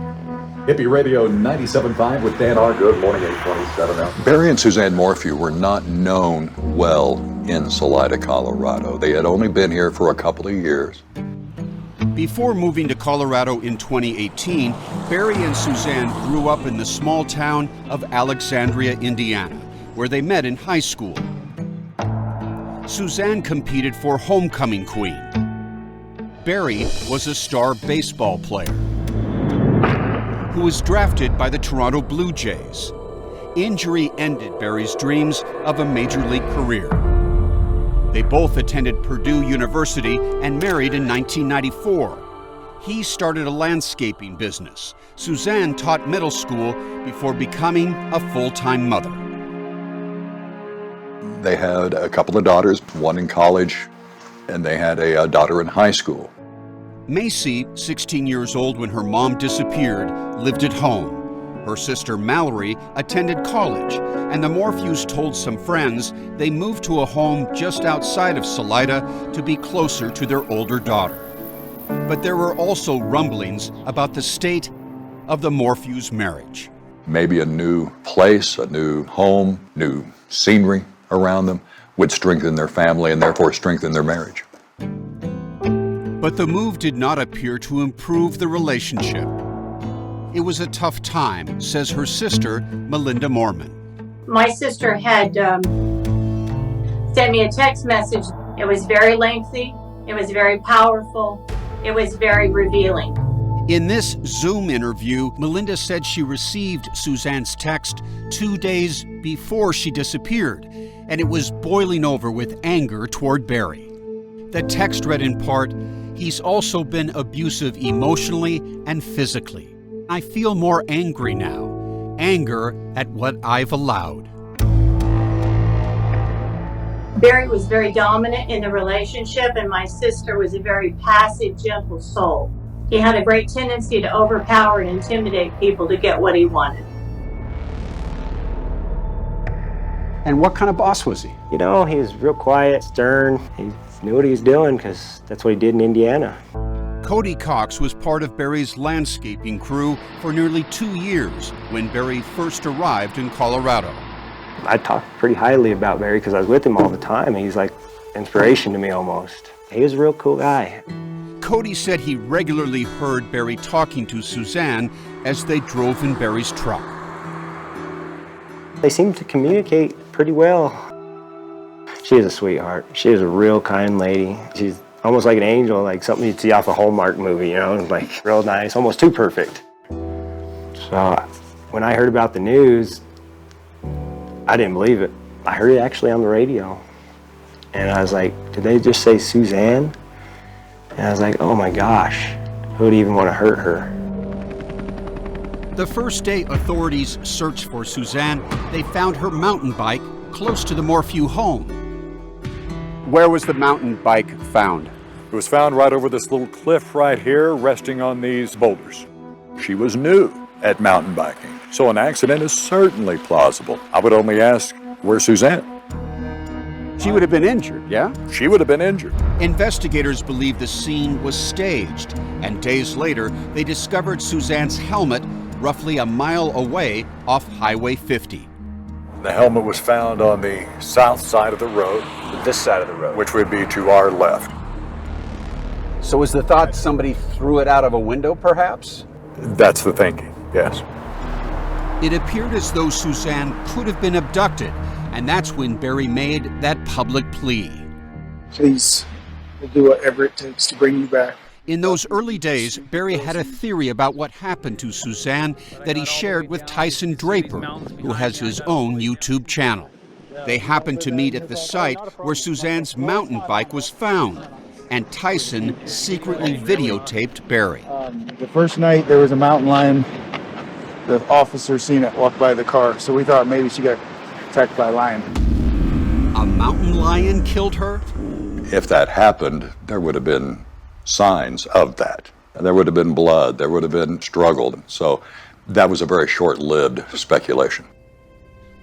Hippie Radio 97.5 with Dan R. Good morning, 827 now. Barry and Suzanne Morphew were not known well in Salida, Colorado. They had only been here for a couple of years. Before moving to Colorado in 2018, Barry and Suzanne grew up in the small town of Alexandria, Indiana, where they met in high school. Suzanne competed for homecoming queen. Barry was a star baseball player who was drafted by the Toronto Blue Jays. Injury ended Barry's dreams of a major league career. They both attended Purdue University and married in 1994. He started a landscaping business. Suzanne taught middle school before becoming a full-time mother. They had a couple of daughters, one in college, and they had a daughter in high school. Macy, 16 years old when her mom disappeared, lived at home. Her sister Mallory attended college, and the Morphews told some friends they moved to a home just outside of Salida to be closer to their older daughter. But there were also rumblings about the state of the Morphews' marriage. Maybe a new place, a new home, new scenery around them would strengthen their family and therefore strengthen their marriage. But the move did not appear to improve the relationship. It was a tough time, says her sister, Melinda Mormon. My sister had sent me a text message. It was very lengthy, it was very powerful, it was very revealing. In this Zoom interview, Melinda said she received Suzanne's text 2 days before she disappeared, and it was boiling over with anger toward Barry. The text read in part, "He's also been abusive emotionally and physically. I feel more angry now, anger at what I've allowed." Barry was very dominant in the relationship, and my sister was a very passive, gentle soul. He had a great tendency to overpower and intimidate people to get what he wanted. And what kind of boss was he? You know, he was real quiet, stern. He knew what he was doing because that's what he did in Indiana. Cody Cox was part of Barry's landscaping crew for nearly 2 years when Barry first arrived in Colorado. I talked pretty highly about Barry because I was with him all the time. And he's like inspiration to me almost. He was a real cool guy. Cody said he regularly heard Barry talking to Suzanne as they drove in Barry's truck. They seemed to communicate pretty well. She is a sweetheart. She is a real kind lady. She's almost like an angel, like something you'd see off a Hallmark movie, you know, like real nice, almost too perfect. So when I heard about the news, I didn't believe it. I heard it actually on the radio. And I was like, did they just say Suzanne? And I was like, oh my gosh, who would even want to hurt her? The first day authorities searched for Suzanne, they found her mountain bike close to the Morphew home. Where was the mountain bike found? It was found right over this little cliff right here, resting on these boulders. She was new at mountain biking, so an accident is certainly plausible. I would only ask, where's Suzanne? She would have been injured, yeah? She would have been injured. Investigators believe the scene was staged, and days later, they discovered Suzanne's helmet roughly a mile away off Highway 50. The helmet was found on the south side of the road. This side of the road. Which would be to our left. So was the thought somebody threw it out of a window, perhaps? That's the thinking, yes. It appeared as though Suzanne could have been abducted, and that's when Barry made that public plea. Please, we'll do whatever it takes to bring you back. In those early days, Barry had a theory about what happened to Suzanne that he shared with Tyson Draper, who has his own YouTube channel. They happened to meet at the site where Suzanne's mountain bike was found, and Tyson secretly videotaped Barry. The first night there was a mountain lion. The officer seen it walk by the car, so we thought maybe she got attacked by a lion. A mountain lion killed her? If that happened, there would have been signs of that. There would have been blood, there would have been struggle. So that was a very short-lived speculation.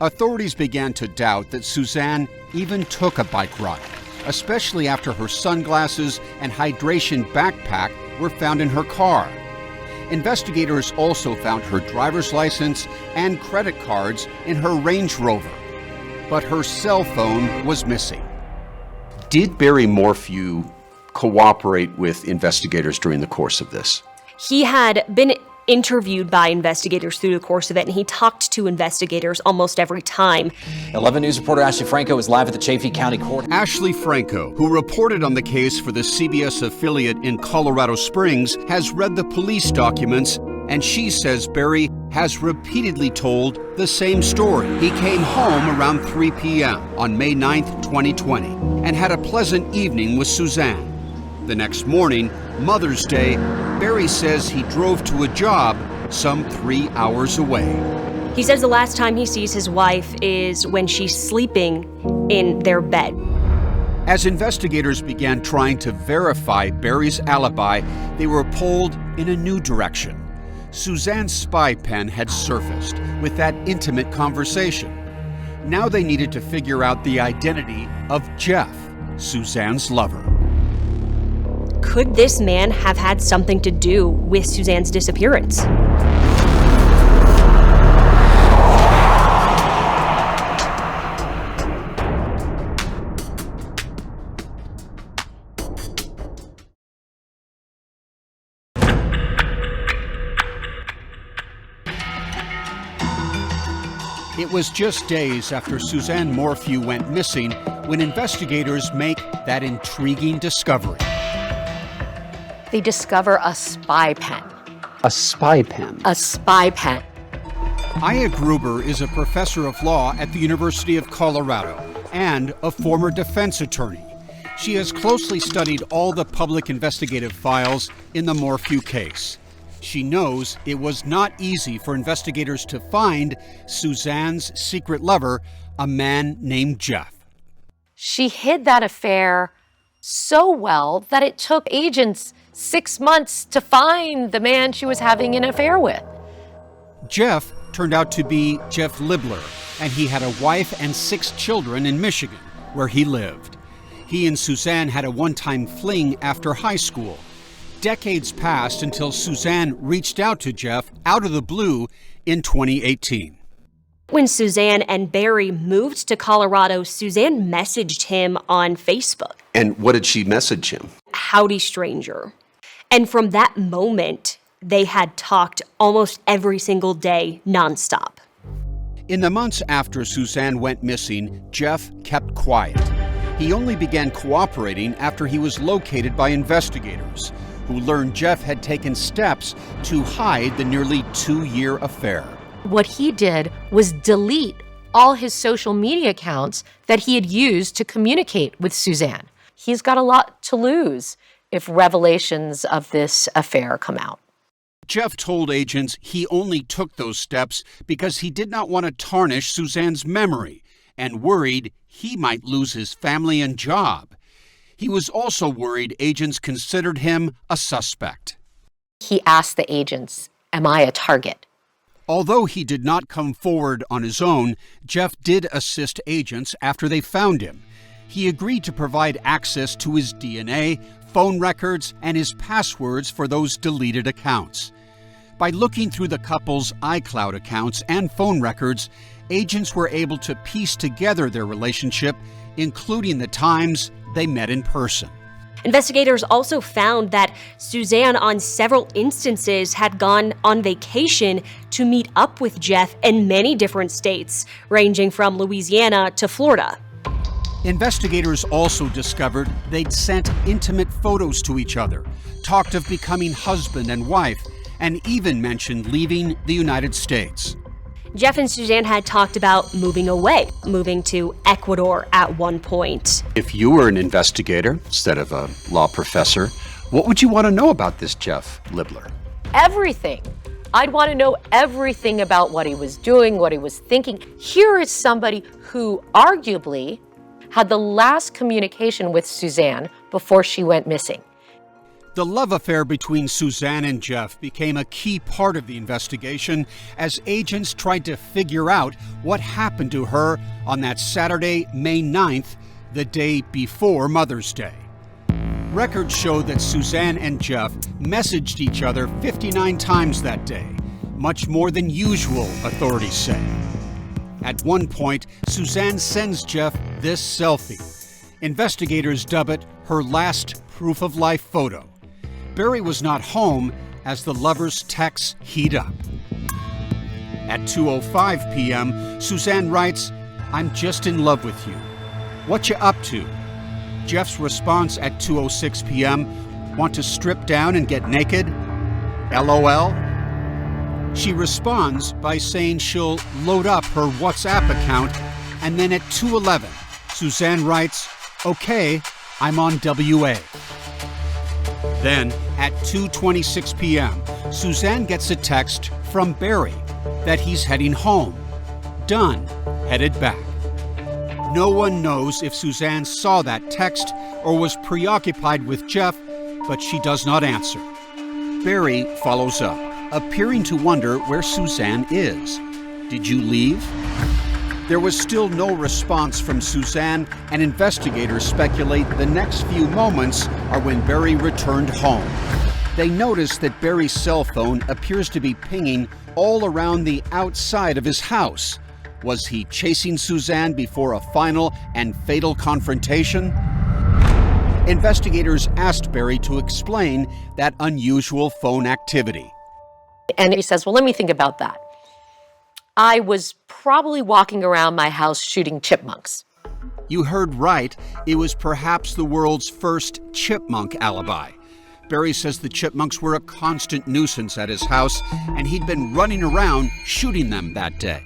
Authorities began to doubt that Suzanne even took a bike ride, especially after her sunglasses and hydration backpack were found in her car. Investigators also found her driver's license and credit cards in her Range Rover, but her cell phone was missing. Did Barry Morphew cooperate with investigators during the course of this? He had been interviewed by investigators through the course of it, and he talked to investigators almost every time. 11 News reporter Ashley Franco is live at the Chaffee County Court. Ashley Franco, who reported on the case for the CBS affiliate in Colorado Springs, has read the police documents, and she says Barry has repeatedly told the same story. He came home around 3 p.m. on May 9th, 2020, and had a pleasant evening with Suzanne. The next morning, Mother's Day, Barry says he drove to a job some 3 hours away. He says the last time he sees his wife is when she's sleeping in their bed. As investigators began trying to verify Barry's alibi, they were pulled in a new direction. Suzanne's spy pen had surfaced with that intimate conversation. Now they needed to figure out the identity of Jeff, Suzanne's lover. Could this man have had something to do with Suzanne's disappearance? It was just days after Suzanne Morphew went missing when investigators make that intriguing discovery. They discover a spy pen. A spy pen? A spy pen. Aya Gruber is a professor of law at the University of Colorado and a former defense attorney. She has closely studied all the public investigative files in the Morphew case. She knows it was not easy for investigators to find Suzanne's secret lover, a man named Jeff. She hid that affair so well that it took agents 6 months to find the man she was having an affair with. Jeff turned out to be Jeff Libler, and he had a wife and 6 children in Michigan, where he lived. He and Suzanne had a one-time fling after high school. Decades passed until Suzanne reached out to Jeff out of the blue in 2018. When Suzanne and Barry moved to Colorado, Suzanne messaged him on Facebook. And what did she message him? Howdy, stranger. And from that moment, they had talked almost every single day, nonstop. In the months after Suzanne went missing, Jeff kept quiet. He only began cooperating after he was located by investigators, who learned Jeff had taken steps to hide the nearly 2-year affair. What he did was delete all his social media accounts that he had used to communicate with Suzanne. He's got a lot to lose if revelations of this affair come out. Jeff told agents he only took those steps because he did not want to tarnish Suzanne's memory and worried he might lose his family and job. He was also worried agents considered him a suspect. He asked the agents, "Am I a target?" Although he did not come forward on his own, Jeff did assist agents after they found him. He agreed to provide access to his DNA, phone records, and his passwords for those deleted accounts. By looking through the couple's iCloud accounts and phone records, agents were able to piece together their relationship, including the times they met in person. Investigators also found that Suzanne, on several instances, had gone on vacation to meet up with Jeff in many different states, ranging from Louisiana to Florida. Investigators also discovered they'd sent intimate photos to each other, talked of becoming husband and wife, and even mentioned leaving the United States. Jeff and Suzanne had talked about moving away, moving to Ecuador at one point. If you were an investigator instead of a law professor, what would you want to know about this Jeff Libler? Everything. I'd want to know everything about what he was doing, what he was thinking. Here is somebody who arguably had the last communication with Suzanne before she went missing. The love affair between Suzanne and Jeff became a key part of the investigation as agents tried to figure out what happened to her on that Saturday, May 9th, the day before Mother's Day. Records show that Suzanne and Jeff messaged each other 59 times that day, much more than usual, authorities say. At one point, Suzanne sends Jeff this selfie. Investigators dub it her last proof of life photo. Barry was not home as the lovers' texts heat up. At 2:05 p.m., Suzanne writes, "I'm just in love with you. What you up to?" Jeff's response at 2:06 p.m., "Want to strip down and get naked? LOL." She responds by saying she'll load up her WhatsApp account, and then at 2:11, Suzanne writes, "Okay, I'm on WA." Then, at 2:26 p.m., Suzanne gets a text from Barry that he's heading home. Done, headed back. No one knows if Suzanne saw that text or was preoccupied with Jeff, but she does not answer. Barry follows up, appearing to wonder where Suzanne is. "Did you leave?" There was still no response from Suzanne, and investigators speculate the next few moments are when Barry returned home. They notice that Barry's cell phone appears to be pinging all around the outside of his house. Was he chasing Suzanne before a final and fatal confrontation? Investigators asked Barry to explain that unusual phone activity. And he says, "Well, let me think about that. I was probably walking around my house shooting chipmunks." You heard right. It was perhaps the world's first chipmunk alibi. Barry says the chipmunks were a constant nuisance at his house, and he'd been running around shooting them that day.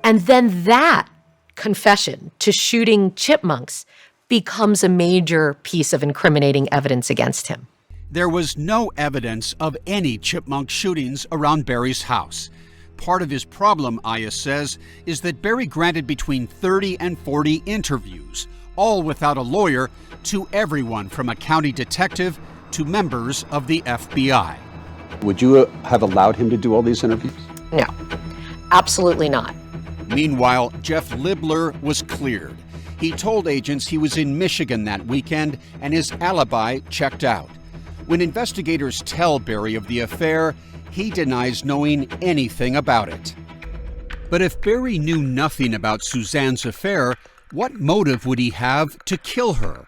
And then that confession to shooting chipmunks becomes a major piece of incriminating evidence against him. There was no evidence of any chipmunk shootings around Barry's house. Part of his problem, Aya says, is that Barry granted between 30 and 40 interviews, all without a lawyer, to everyone from a county detective to members of the FBI. Would you have allowed him to do all these interviews? No, absolutely not. Meanwhile, Jeff Libler was cleared. He told agents he was in Michigan that weekend and his alibi checked out. When investigators tell Barry of the affair, he denies knowing anything about it. But if Barry knew nothing about Suzanne's affair, what motive would he have to kill her?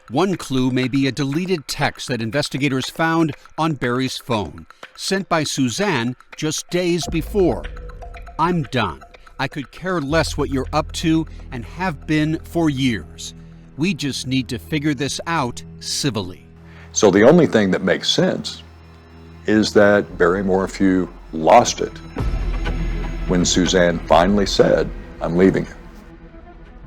One clue may be a deleted text that investigators found on Barry's phone, sent by Suzanne just days before. "I'm done. I could care less what you're up to and have been for years. We just need to figure this out civilly." So the only thing that makes sense is that Barry Morphew lost it when Suzanne finally said, "I'm leaving you."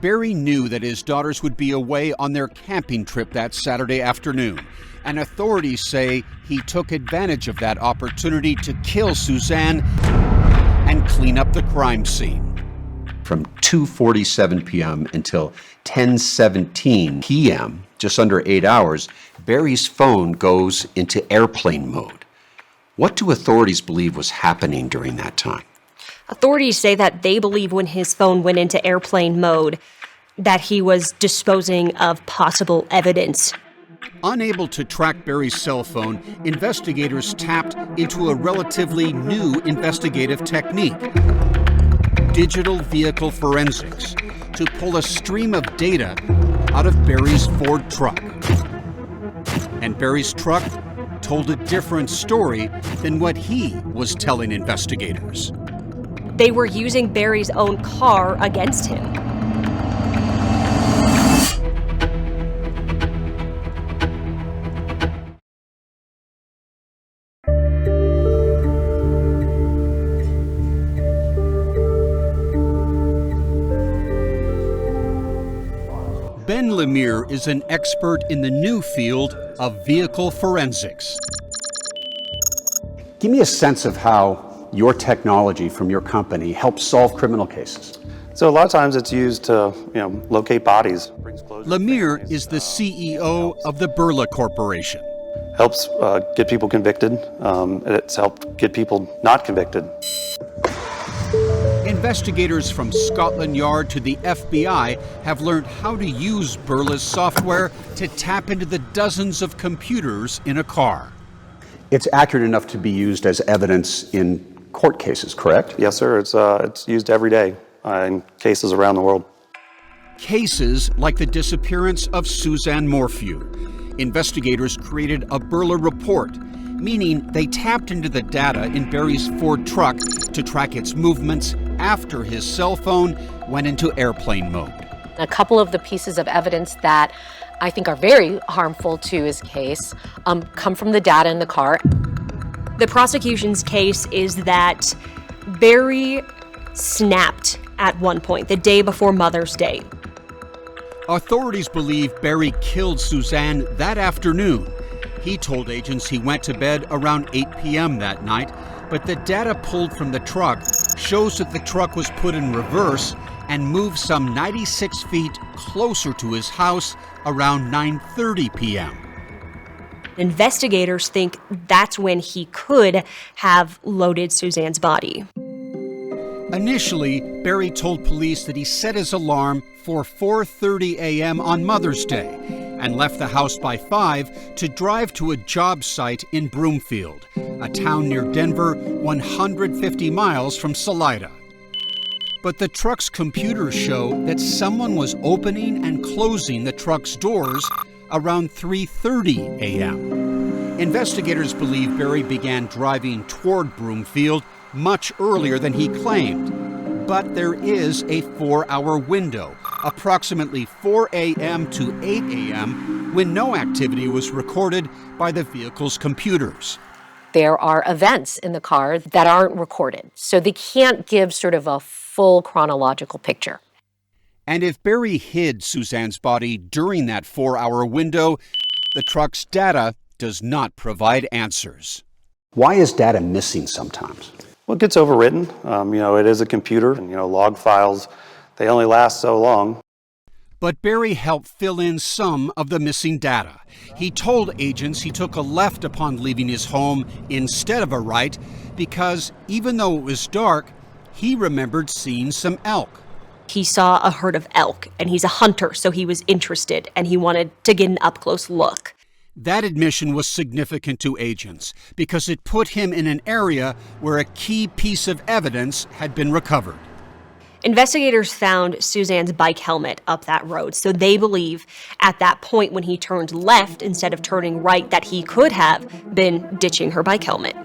Barry knew that his daughters would be away on their camping trip that Saturday afternoon, and authorities say he took advantage of that opportunity to kill Suzanne and clean up the crime scene. From 2:47 p.m. until 10:17 p.m., just under 8 hours, Barry's phone goes into airplane mode. What do authorities believe was happening during that time? Authorities say that they believe when his phone went into airplane mode that he was disposing of possible evidence. Unable to track Barry's cell phone, investigators tapped into a relatively new investigative technique, digital vehicle forensics, to pull a stream of data out of Barry's Ford truck. And Barry's truck told a different story than what he was telling investigators. They were using Barry's own car against him. Ben Lemire is an expert in the new field of vehicle forensics. Give me a sense of how your technology from your company helps solve criminal cases. So a lot of times it's used to, locate bodies. Lemire is the CEO of the Burla Corporation. Helps get people convicted. It's helped get people not convicted. Investigators from Scotland Yard to the FBI have learned how to use Burla's software to tap into the dozens of computers in a car. It's accurate enough to be used as evidence in court cases, correct? Yes, sir. It's used every day in cases around the world. Cases like the disappearance of Suzanne Morphew. Investigators created a Burla report, meaning they tapped into the data in Barry's Ford truck to track its movements after his cell phone went into airplane mode. A couple of the pieces of evidence that I think are very harmful to his case come from the data in the car. The prosecution's case is that Barry snapped at one point, the day before Mother's Day. Authorities believe Barry killed Suzanne that afternoon. He told agents he went to bed around 8 p.m. that night, but the data pulled from the truck shows that the truck was put in reverse and moved some 96 feet closer to his house around 9:30 p.m. Investigators think that's when he could have loaded Suzanne's body. Initially, Barry told police that he set his alarm for 4:30 a.m. on Mother's Day and left the house by 5 to drive to a job site in Broomfield, a town near Denver, 150 miles from Salida. But the truck's computers show that someone was opening and closing the truck's doors around 3:30 a.m. Investigators believe Barry began driving toward Broomfield much earlier than he claimed. But there is a 4-hour window, approximately 4 a.m. to 8 a.m., when no activity was recorded by the vehicle's computers. There are events in the car that aren't recorded, so they can't give sort of a full chronological picture. And if Barry hid Suzanne's body during that 4-hour window, the truck's data does not provide answers. Why is data missing sometimes? Well, it gets overwritten. It is a computer, and log files, they only last so long. But Barry helped fill in some of the missing data. He told agents he took a left upon leaving his home instead of a right because even though it was dark, he remembered seeing some elk. He saw a herd of elk, and he's a hunter, so he was interested, and he wanted to get an up-close look. That admission was significant to agents because it put him in an area where a key piece of evidence had been recovered. Investigators found Suzanne's bike helmet up that road, so they believe at that point when he turned left instead of turning right that he could have been ditching her bike helmet.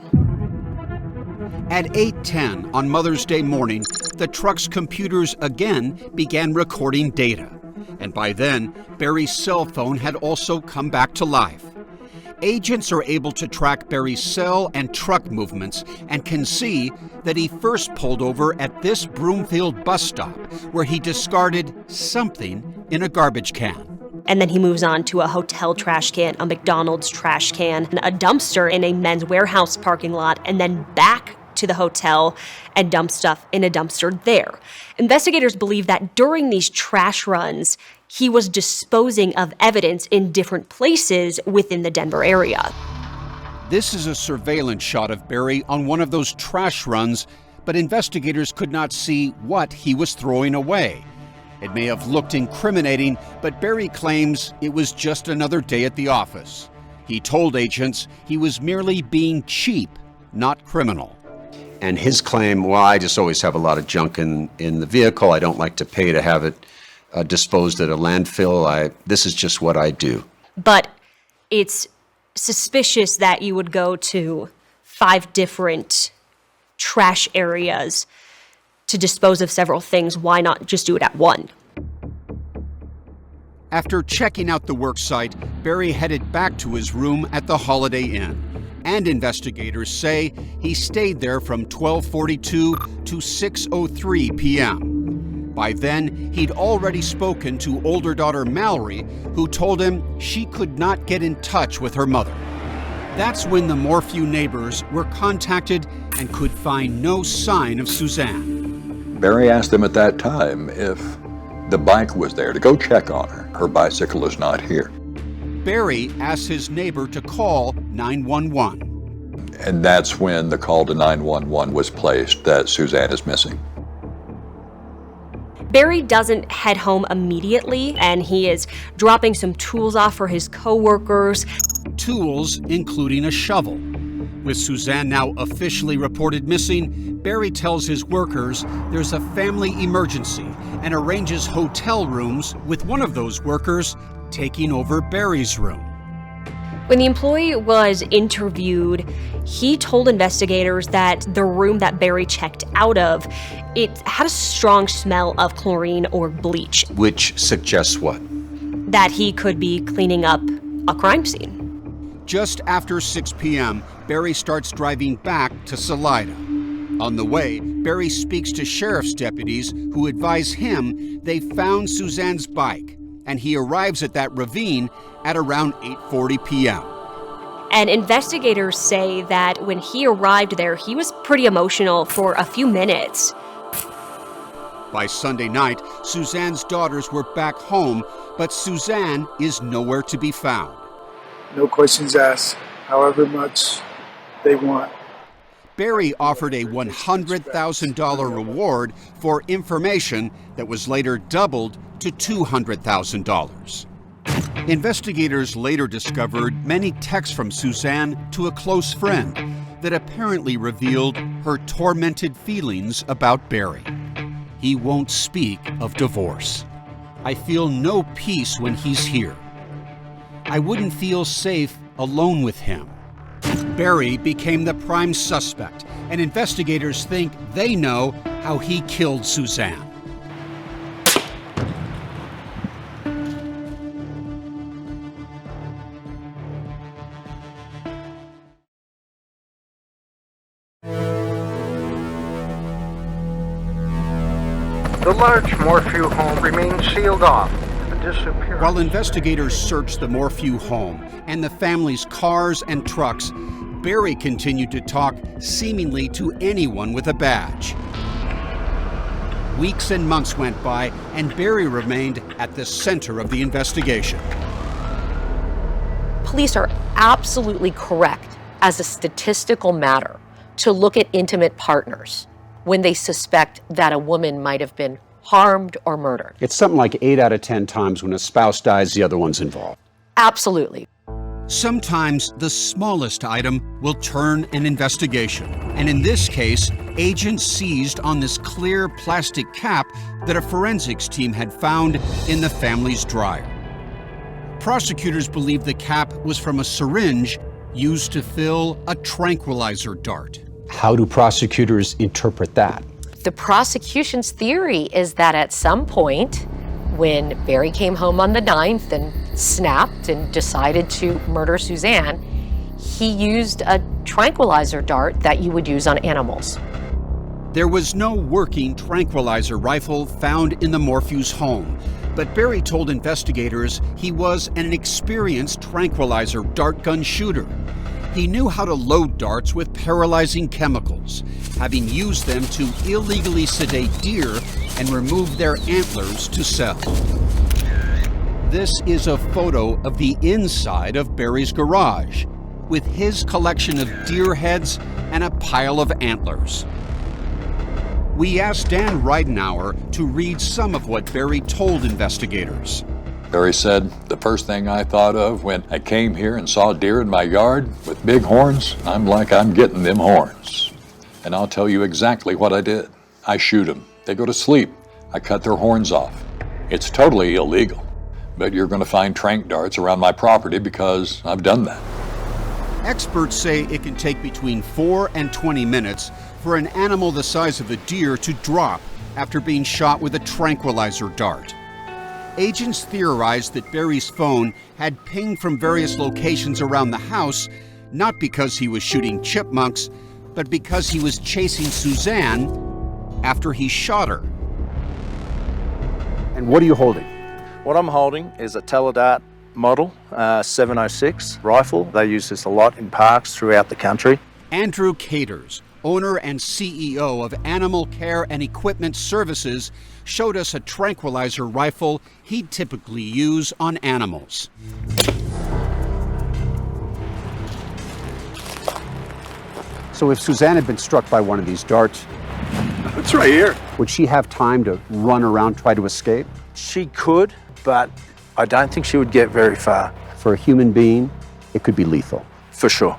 At 8:10 on Mother's Day morning, the truck's computers again began recording data. And by then, Barry's cell phone had also come back to life. Agents are able to track Barry's cell and truck movements and can see that he first pulled over at this Broomfield bus stop where he discarded something in a garbage can. And then he moves on to a hotel trash can, a McDonald's trash can, a dumpster in a Men's Warehouse parking lot, and then back to the hotel and dump stuff in a dumpster there. Investigators believe that during these trash runs, he was disposing of evidence in different places within the Denver area. This is a surveillance shot of Barry on one of those trash runs, but investigators could not see what he was throwing away. It may have looked incriminating, but Barry claims it was just another day at the office. He told agents he was merely being cheap, not criminal. And his claim, well, I just always have a lot of junk in the vehicle. I don't like to pay to have it disposed at a landfill. This is just what I do. But it's suspicious that you would go to 5 different trash areas to dispose of several things. Why not just do it at one? After checking out the work site, Barry headed back to his room at the Holiday Inn. And investigators say he stayed there from 12:42 to 6:03 p.m. By then, he'd already spoken to older daughter Mallory, who told him she could not get in touch with her mother. That's when the Morphew neighbors were contacted and could find no sign of Suzanne. Barry asked them at that time if the bike was there to go check on her. Her bicycle is not here. Barry asked his neighbor to call 911. And that's when the call to 911 was placed that Suzanne is missing. Barry doesn't head home immediately, and he is dropping some tools off for his coworkers. Tools including a shovel. With Suzanne now officially reported missing, Barry tells his workers there's a family emergency and arranges hotel rooms with one of those workers taking over Barry's room. When the employee was interviewed, he told investigators that the room that Barry checked out of, it had a strong smell of chlorine or bleach. Which suggests what? That he could be cleaning up a crime scene. Just after 6 p.m., Barry starts driving back to Salida. On the way, Barry speaks to sheriff's deputies who advise him they found Suzanne's bike, and he arrives at that ravine at around 8:40 p.m. And investigators say that when he arrived there, he was pretty emotional for a few minutes. By Sunday night, Suzanne's daughters were back home, but Suzanne is nowhere to be found. No questions asked, however much they want. Barry offered a $100,000 reward for information that was later doubled to $200,000. Investigators later discovered many texts from Suzanne to a close friend that apparently revealed her tormented feelings about Barry. He won't speak of divorce. I feel no peace when he's here. I wouldn't feel safe alone with him. Barry became the prime suspect, and investigators think they know how he killed Suzanne. The large Morphew home remains sealed off. While investigators searched the Morphew home and the family's cars and trucks, Barry continued to talk seemingly to anyone with a badge. Weeks and months went by, and Barry remained at the center of the investigation. Police are absolutely correct as a statistical matter to look at intimate partners when they suspect that a woman might have been harmed or murdered. It's something like 8 out of 10 times when a spouse dies, the other one's involved. Absolutely. Sometimes the smallest item will turn an investigation. And in this case, agents seized on this clear plastic cap that a forensics team had found in the family's dryer. Prosecutors believe the cap was from a syringe used to fill a tranquilizer dart. How do prosecutors interpret that? The prosecution's theory is that at some point, when Barry came home on the 9th and snapped and decided to murder Suzanne, he used a tranquilizer dart that you would use on animals. There was no working tranquilizer rifle found in the Morphews' home, but Barry told investigators he was an experienced tranquilizer dart gun shooter. He knew how to load darts with paralyzing chemicals, having used them to illegally sedate deer and remove their antlers to sell. This is a photo of the inside of Barry's garage, with his collection of deer heads and a pile of antlers. We asked Dan Reidenauer to read some of what Barry told investigators. Barry said, the first thing I thought of when I came here and saw deer in my yard with big horns, I'm getting them horns. And I'll tell you exactly what I did. I shoot them. They go to sleep. I cut their horns off. It's totally illegal, but you're going to find tranq darts around my property because I've done that. Experts say it can take between 4 and 20 minutes for an animal the size of a deer to drop after being shot with a tranquilizer dart. Agents theorized that Barry's phone had pinged from various locations around the house, not because he was shooting chipmunks, but because he was chasing Suzanne after he shot her. And what are you holding? What I'm holding is a Teledart model 706 rifle. They use this a lot in parks throughout the country. Andrew Caters, owner and CEO of Animal Care and Equipment Services, showed us a tranquilizer rifle he'd typically use on animals. So if Suzanne had been struck by one of these darts, It's right here. would she have time to run around, try to escape? She could, but I don't think she would get very far. For a human being, it could be lethal. For sure.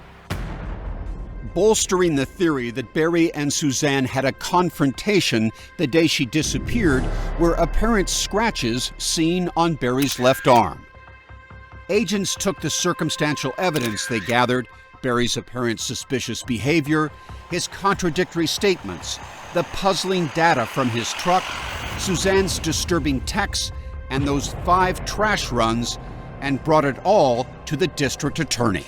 Bolstering the theory that Barry and Suzanne had a confrontation the day she disappeared were apparent scratches seen on Barry's left arm. Agents took the circumstantial evidence they gathered, Barry's apparent suspicious behavior, his contradictory statements, the puzzling data from his truck, Suzanne's disturbing texts, and those 5 trash runs, and brought it all to the district attorney.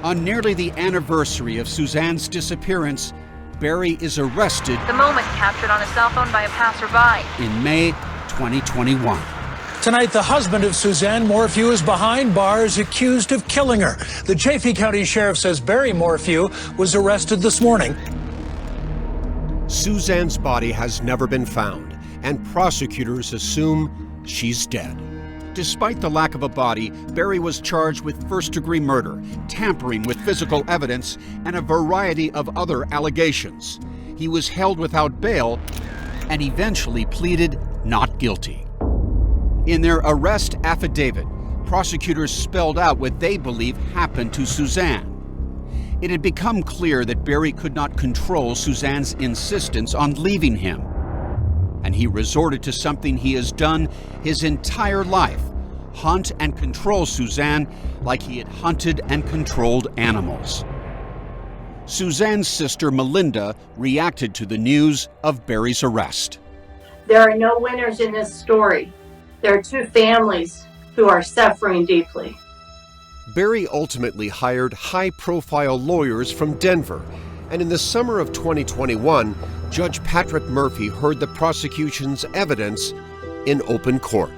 On nearly the anniversary of Suzanne's disappearance, Barry is arrested. The moment captured on a cell phone by a passerby. In May 2021. Tonight, the husband of Suzanne Morphew is behind bars, accused of killing her. The Chaffee County Sheriff says Barry Morphew was arrested this morning. Suzanne's body has never been found, and prosecutors assume she's dead. Despite the lack of a body, Barry was charged with first-degree murder, tampering with physical evidence, and a variety of other allegations. He was held without bail and eventually pleaded not guilty. In their arrest affidavit, prosecutors spelled out what they believe happened to Suzanne. It had become clear that Barry could not control Suzanne's insistence on leaving him, and he resorted to something he has done his entire life: hunt and control Suzanne like he had hunted and controlled animals. Suzanne's sister Melinda reacted to the news of Barry's arrest. There are no winners in this story. There are 2 families who are suffering deeply. Barry ultimately hired high-profile lawyers from Denver, and in the summer of 2021, Judge Patrick Murphy heard the prosecution's evidence in open court.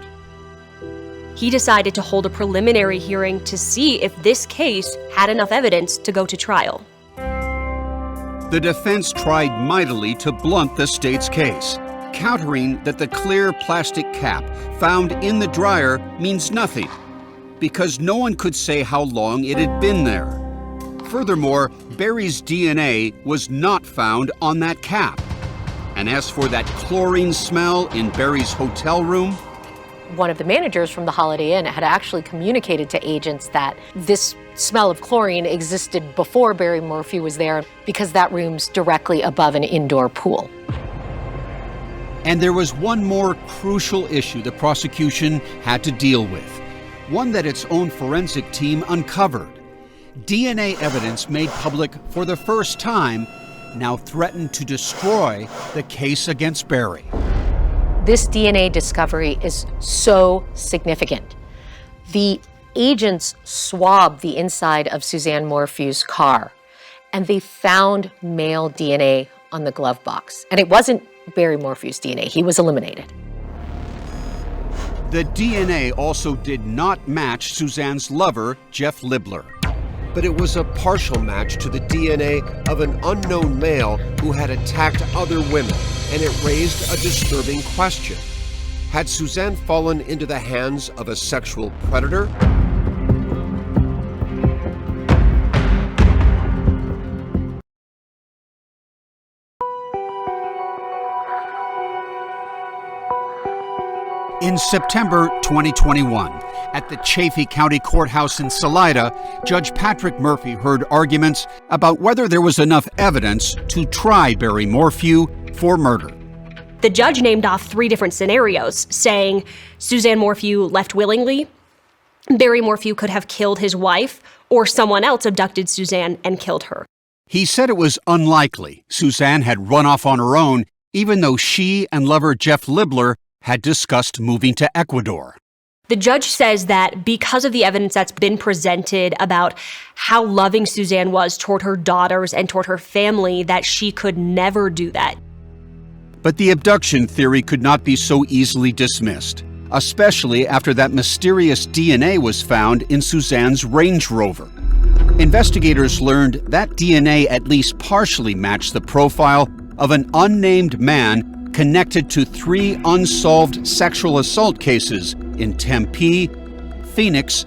He decided to hold a preliminary hearing to see if this case had enough evidence to go to trial. The defense tried mightily to blunt the state's case, countering that the clear plastic cap found in the dryer means nothing, because no one could say how long it had been there. Furthermore, Barry's DNA was not found on that cap. And as for that chlorine smell in Barry's hotel room, One of the managers from the Holiday Inn had actually communicated to agents that this smell of chlorine existed before Barry Morphew was there because that room's directly above an indoor pool. And there was one more crucial issue the prosecution had to deal with, one that its own forensic team uncovered. DNA evidence made public for the first time now threatened to destroy the case against Barry. This DNA discovery is so significant. The agents swabbed the inside of Suzanne Morphew's car, and they found male DNA on the glove box. And it wasn't Barry Morphew's DNA. He was eliminated. The DNA also did not match Suzanne's lover, Jeff Libler. But it was a partial match to the DNA of an unknown male who had attacked other women, and it raised a disturbing question. Had Suzanne fallen into the hands of a sexual predator? In September 2021, at the Chaffee County Courthouse in Salida, Judge Patrick Murphy heard arguments about whether there was enough evidence to try Barry Morphew for murder. The judge named off 3 different scenarios, saying Suzanne Morphew left willingly, Barry Morphew could have killed his wife, or someone else abducted Suzanne and killed her. He said it was unlikely Suzanne had run off on her own, even though she and lover Jeff Libler had discussed moving to Ecuador. The judge says that because of the evidence that's been presented about how loving Suzanne was toward her daughters and toward her family, that she could never do that. But the abduction theory could not be so easily dismissed, especially after that mysterious DNA was found in Suzanne's Range Rover. Investigators learned that DNA at least partially matched the profile of an unnamed man connected to 3 unsolved sexual assault cases in Tempe, Phoenix,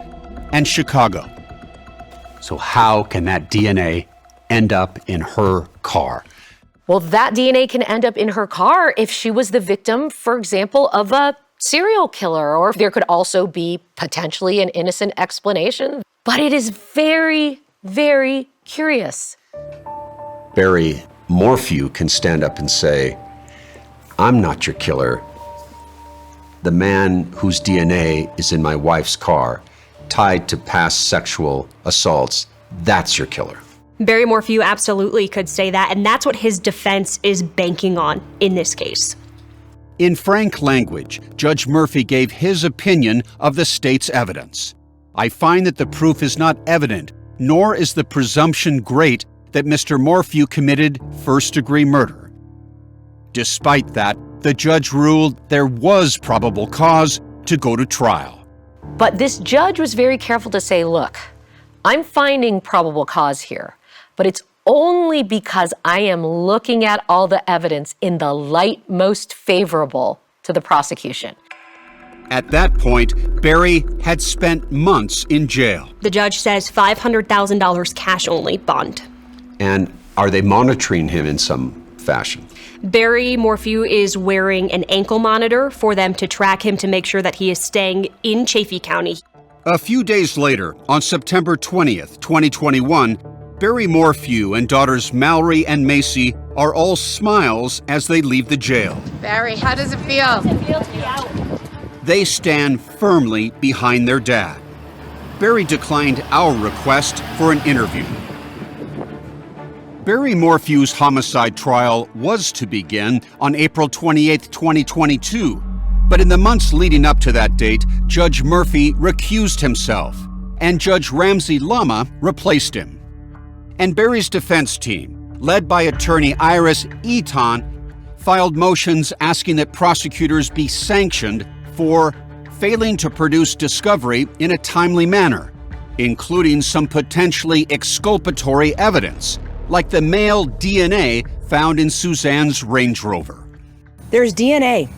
and Chicago. So how can that DNA end up in her car? Well, that DNA can end up in her car if she was the victim, for example, of a serial killer, or there could also be potentially an innocent explanation. But it is very, very curious. Barry Morphew can stand up and say, I'm not your killer. The man whose DNA is in my wife's car, tied to past sexual assaults, that's your killer. Barry Morphew absolutely could say that, and that's what his defense is banking on in this case. In frank language, Judge Murphy gave his opinion of the state's evidence. I find that the proof is not evident, nor is the presumption great that Mr. Morphew committed first-degree murder. Despite that, the judge ruled there was probable cause to go to trial. But this judge was very careful to say, look, I'm finding probable cause here, but it's only because I am looking at all the evidence in the light most favorable to the prosecution. At that point, Barry had spent months in jail. The judge says $500,000 cash only bond. And are they monitoring him in some fashion? Barry Morphew is wearing an ankle monitor for them to track him to make sure that he is staying in Chaffee County. A few days later, on September 20th, 2021, Barry Morphew and daughters Mallory and Macy are all smiles as they leave the jail. Barry, how does it feel? How does it feel to be out? They stand firmly behind their dad. Barry declined our request for an interview. Barry Morphew's homicide trial was to begin on April 28, 2022, but in the months leading up to that date, Judge Murphy recused himself, and Judge Ramsey Lama replaced him. And Barry's defense team, led by attorney Iris Eaton, filed motions asking that prosecutors be sanctioned for failing to produce discovery in a timely manner, including some potentially exculpatory evidence, like the male DNA found in Suzanne's Range Rover. There's DNA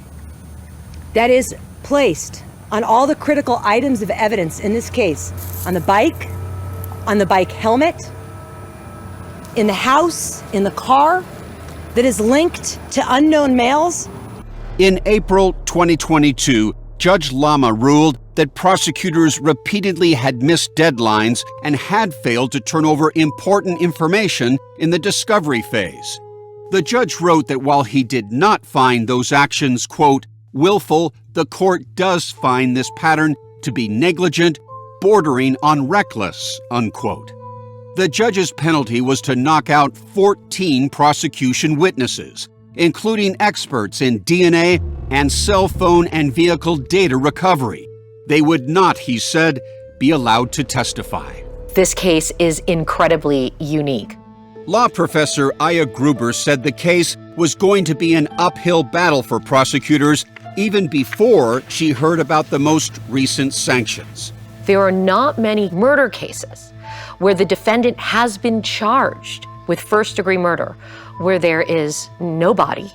that is placed on all the critical items of evidence in this case, on the bike helmet, in the house, in the car, that is linked to unknown males. In April 2022, Judge Lama ruled that prosecutors repeatedly had missed deadlines and had failed to turn over important information in the discovery phase. The judge wrote that while he did not find those actions, quote, willful, the court does find this pattern to be negligent, bordering on reckless, unquote. The judge's penalty was to knock out 14 prosecution witnesses, including experts in DNA and cell phone and vehicle data recovery. They would not, he said, be allowed to testify. This case is incredibly unique. Law professor Aya Gruber said the case was going to be an uphill battle for prosecutors even before she heard about the most recent sanctions. There are not many murder cases where the defendant has been charged with first-degree murder, where there is no body,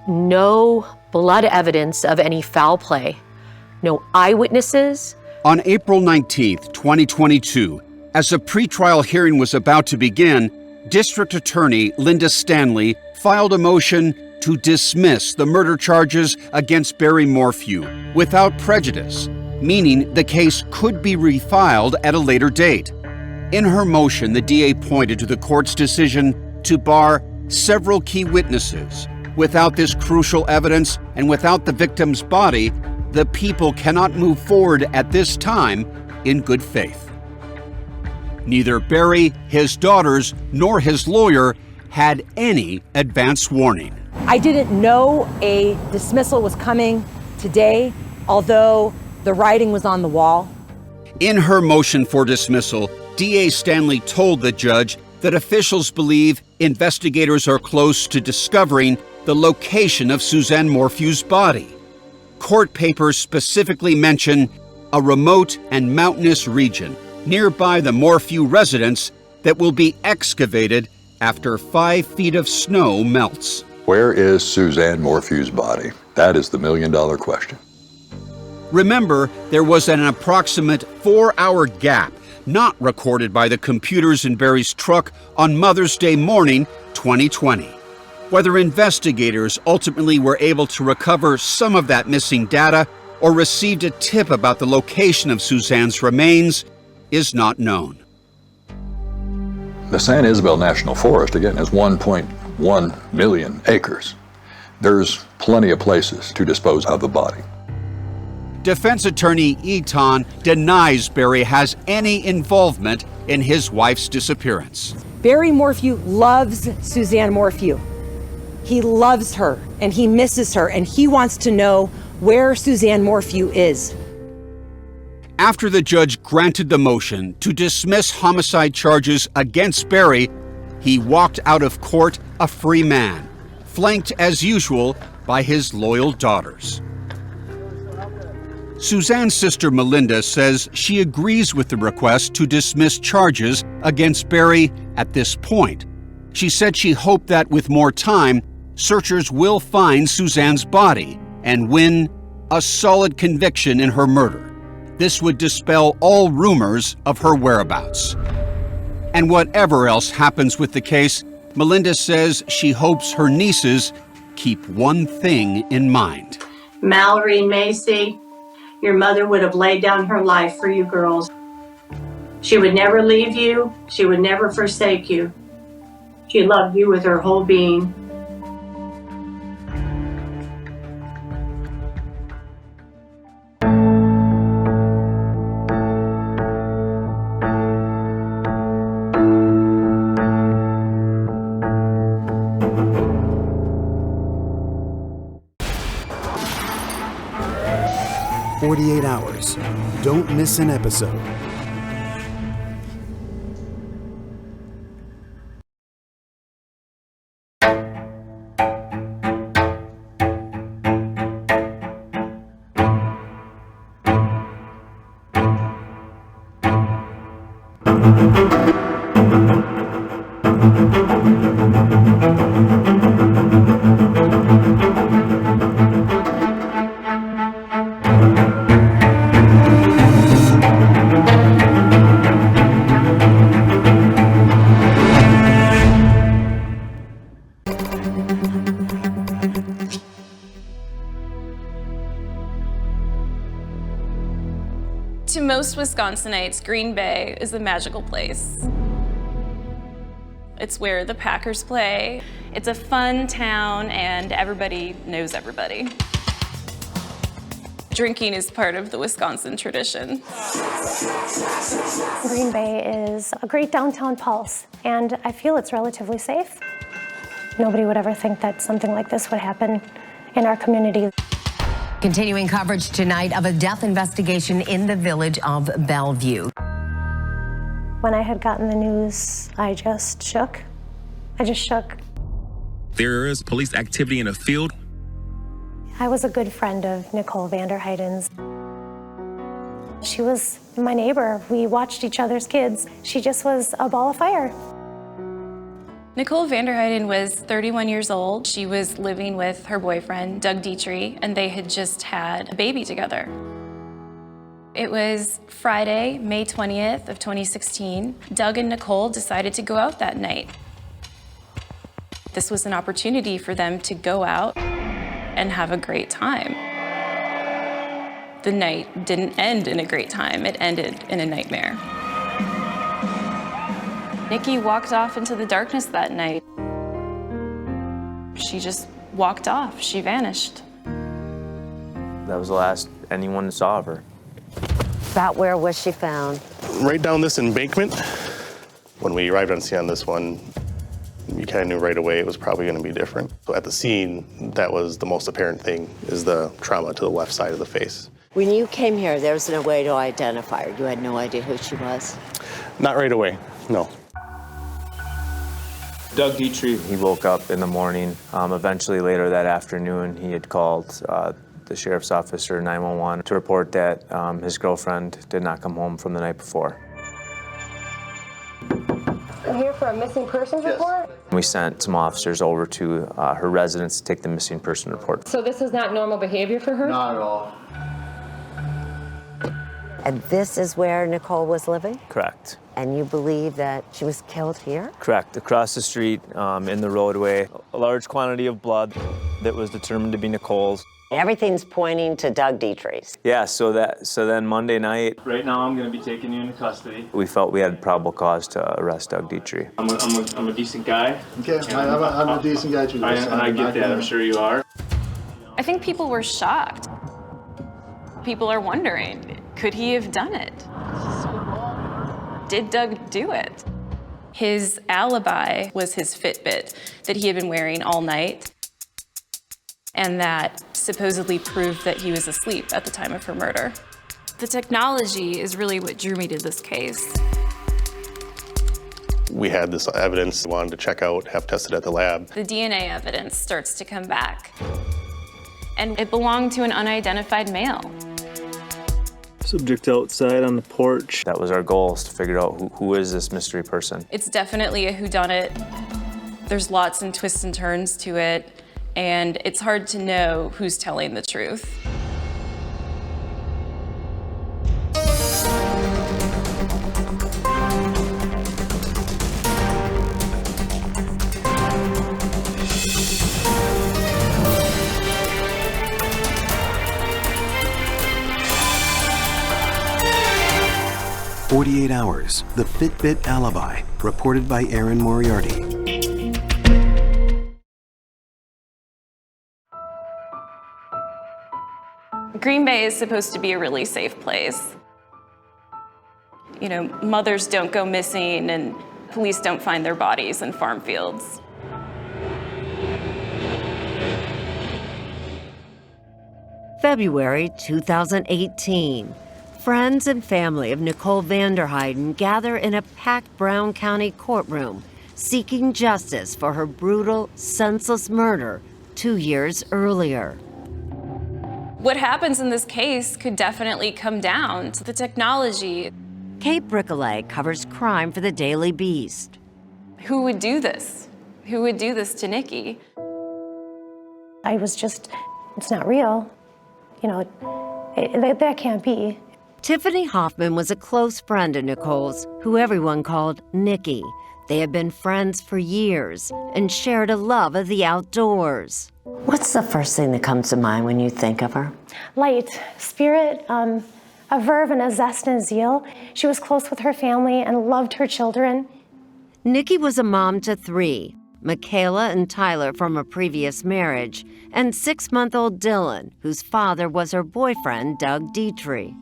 no blood evidence of any foul play, no eyewitnesses. On April 19th, 2022, as a pretrial hearing was about to begin, District Attorney Linda Stanley filed a motion to dismiss the murder charges against Barry Morphew without prejudice, meaning the case could be refiled at a later date. In her motion, the DA pointed to the court's decision to bar several key witnesses. Without this crucial evidence and without the victim's body, the people cannot move forward at this time in good faith. Neither Barry, his daughters, nor his lawyer had any advance warning. I didn't know a dismissal was coming today, although the writing was on the wall. In her motion for dismissal, DA Stanley told the judge that officials believe investigators are close to discovering the location of Suzanne Morphew's body. Court papers specifically mention a remote and mountainous region nearby the Morphew residence that will be excavated after 5 feet of snow melts. Where is Suzanne Morphew's body? That is the million-dollar question. Remember, there was an approximate 4-hour gap not recorded by the computers in Barry's truck on Mother's Day morning, 2020. Whether investigators ultimately were able to recover some of that missing data or received a tip about the location of Suzanne's remains is not known. The San Isabel National Forest, again, is 1.1 million acres. There's plenty of places to dispose of the body. Defense attorney Eaton denies Barry has any involvement in his wife's disappearance. Barry Morphew loves Suzanne Morphew. He loves her and he misses her and he wants to know where Suzanne Morphew is. After the judge granted the motion to dismiss homicide charges against Barry, he walked out of court a free man, flanked as usual by his loyal daughters. Suzanne's sister Melinda says she agrees with the request to dismiss charges against Barry at this point. She said she hoped that with more time, searchers will find Suzanne's body and win a solid conviction in her murder. This would dispel all rumors of her whereabouts. And whatever else happens with the case, Melinda says she hopes her nieces keep one thing in mind. Mallory and Macy, your mother would have laid down her life for you girls. She would never leave you. She would never forsake you. She loved you with her whole being. Hours. Don't miss an episode. most Wisconsinites, Green Bay is a magical place. It's where the Packers play. It's a fun town and everybody knows everybody. Drinking is part of the Wisconsin tradition. Green Bay is a great downtown pulse, and I feel it's relatively safe. Nobody would ever think that something like this would happen in our community. Continuing coverage tonight of a death investigation in the village of Bellevue. When I had gotten the news, I just shook. I just shook. There is police activity in the field. I was a good friend of Nicole Vanderheiden's. She was my neighbor. We watched each other's kids. She just was a ball of fire. Nicole Vanderheiden was 31 years old. She was living with her boyfriend, Doug Dietrich, and they had just had a baby together. It was Friday, May 20th of 2016. Doug and Nicole decided to go out that night. This was an opportunity for them to go out and have a great time. The night didn't end in a great time, it ended in a nightmare. Nikki walked off into the darkness that night. She just walked off, she vanished. That was the last anyone saw of her. About where was she found? Right down this embankment. When we arrived on scene on this one, we kind of knew right away it was probably going to be different. So at the scene, that was the most apparent thing, is the trauma to the left side of the face. When you came here, there was no way to identify her. You had no idea who she was? Not right away, no. Doug Dietrich, he woke up in the morning. Eventually later that afternoon, he had called the sheriff's office or 911 to report that his girlfriend did not come home from the night before. I'm here for a missing persons report. We sent some officers over to her residence to take the missing person report. So this is not normal behavior for her? Not at all. And this is where Nicole was living? Correct. And you believe that she was killed here? Correct. Across the street, in the roadway, a large quantity of blood that was determined to be Nicole's. Everything's pointing to Doug Dietrich's. Yeah, so then Monday night. Right now, I'm going to be taking you into custody. We felt we had probable cause to arrest Doug Dietrich. I'm a decent guy. Okay, I'm a decent guy too. I get that, I'm sure you are. I think people were shocked. People are wondering, could he have done it? Did Doug do it? His alibi was his Fitbit that he had been wearing all night, and that supposedly proved that he was asleep at the time of her murder. The technology is really what drew me to this case. We had this evidence we wanted to check out, have tested at the lab. The DNA evidence starts to come back, and it belonged to an unidentified male. Subject outside on the porch. That was our goal, is to figure out who is this mystery person. It's definitely a whodunit. There's lots and twists and turns to it, and it's hard to know who's telling the truth. "48 Hours, the Fitbit Alibi," reported by Aaron Moriarty. Green Bay is supposed to be a really safe place. You know, mothers don't go missing and police don't find their bodies in farm fields. February 2018. Friends and family of Nicole Vanderheiden gather in a packed Brown County courtroom, seeking justice for her brutal, senseless murder 2 years earlier. What happens in this case could definitely come down to the technology. Kate Bricollet covers crime for the Daily Beast. Who would do this? Who would do this to Nikki? I was just, it's not real. You know, that can't be. Tiffany Hoffman was a close friend of Nicole's, who everyone called Nikki. They had been friends for years and shared a love of the outdoors. What's the first thing that comes to mind when you think of her? Light, spirit, a verve and a zest and a zeal. She was close with her family and loved her children. Nikki was a mom to 3, Michaela and Tyler from a previous marriage, and 6-month-old Dylan, whose father was her boyfriend, Doug Dietrich.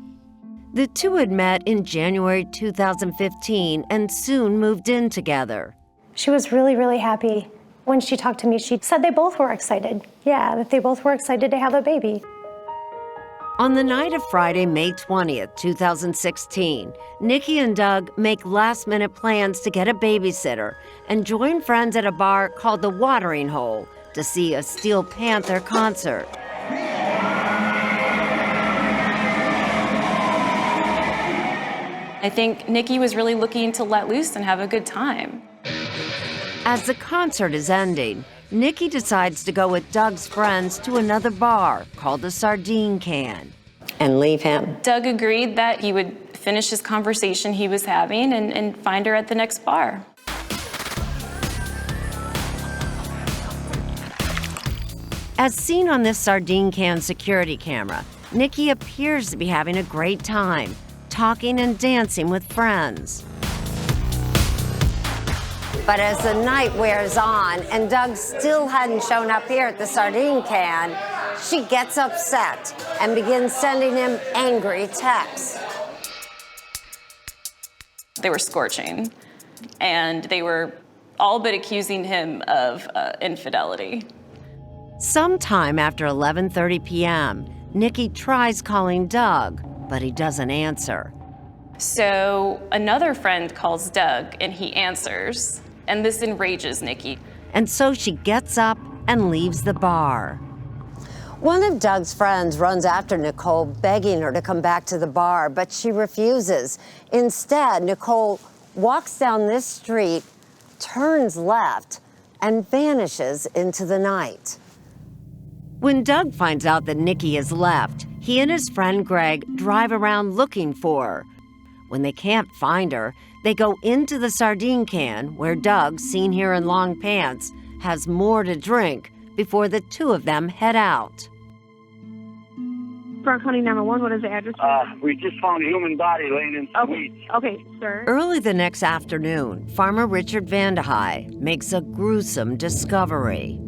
The two had met in January 2015 and soon moved in together. She was really, really happy. When she talked to me, she said they both were excited. Yeah, that they both were excited to have a baby. On the night of Friday, May 20th, 2016, Nikki and Doug make last-minute plans to get a babysitter and join friends at a bar called The Watering Hole to see a Steel Panther concert. I think Nikki was really looking to let loose and have a good time. As the concert is ending, Nikki decides to go with Doug's friends to another bar called the Sardine Can. And leave him. Doug agreed that he would finish his conversation he was having and find her at the next bar. As seen on this Sardine Can security camera, Nikki appears to be having a great time, talking and dancing with friends. But as the night wears on and Doug still hadn't shown up here at the Sardine Can, she gets upset and begins sending him angry texts. They were scorching, and they were all but accusing him of infidelity. Sometime after 11:30 p.m., Nikki tries calling Doug, but he doesn't answer. So another friend calls Doug, and he answers, and this enrages Nikki. And so she gets up and leaves the bar. One of Doug's friends runs after Nicole, begging her to come back to the bar, but she refuses. Instead, Nicole walks down this street, turns left, and vanishes into the night. When Doug finds out that Nikki has left, he and his friend Greg drive around looking for her. When they can't find her, they go into the Sardine Can, where Doug, seen here in long pants, has more to drink before the two of them head out. Brown County 911, what is the address? We just found a human body laying in some weeds. Okay, sir. Early the next afternoon, farmer Richard Vandehei makes a gruesome discovery.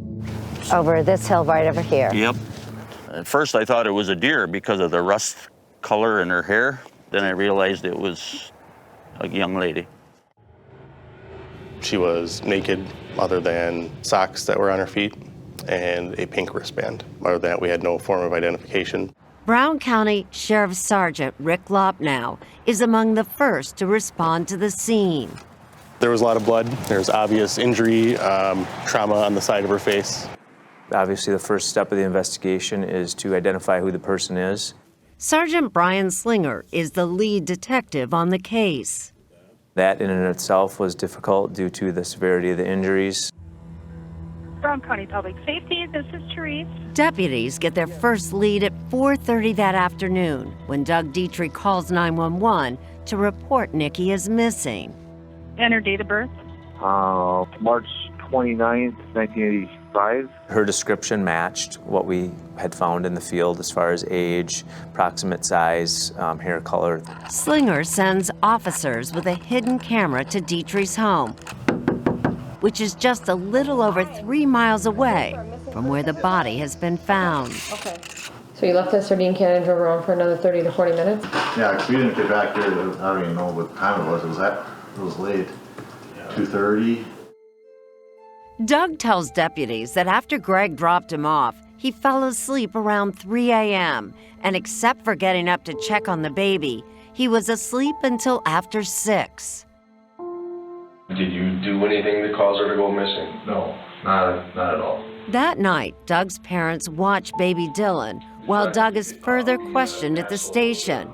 Over this hill right over here. Yep. At first I thought it was a deer because of the rust color in her hair. Then I realized it was a young lady. She was naked other than socks that were on her feet and a pink wristband. Other than that, we had no form of identification. Brown County Sheriff Sergeant Rick Lopnow is among the first to respond to the scene. There was a lot of blood. There was obvious injury, trauma on the side of her face. Obviously, the first step of the investigation is to identify who the person is. Sergeant Brian Slinger is the lead detective on the case. That in and of itself was difficult due to the severity of the injuries. Brown County Public Safety, this is Therese. Deputies get their first lead at 4:30 that afternoon when Doug Dietrich calls 911 to report Nikki is missing. And her date of birth? March 29th, 1985. Her description matched what we had found in the field as far as age, approximate size, hair color. Slinger sends officers with a hidden camera to Dietrich's home, which is just a little over 3 miles away from where the body has been found. Okay. So you left the Sardine Can and drove around for another 30 to 40 minutes? Yeah, because we didn't get back here. I don't even know what time it was. It was late. 2:30. Doug tells deputies that after Greg dropped him off, he fell asleep around 3 a.m. and except for getting up to check on the baby, he was asleep until after 6. Did you do anything that caused her to go missing? No, not at all. That night, Doug's parents watch baby Dylan while Doug is further questioned at the station.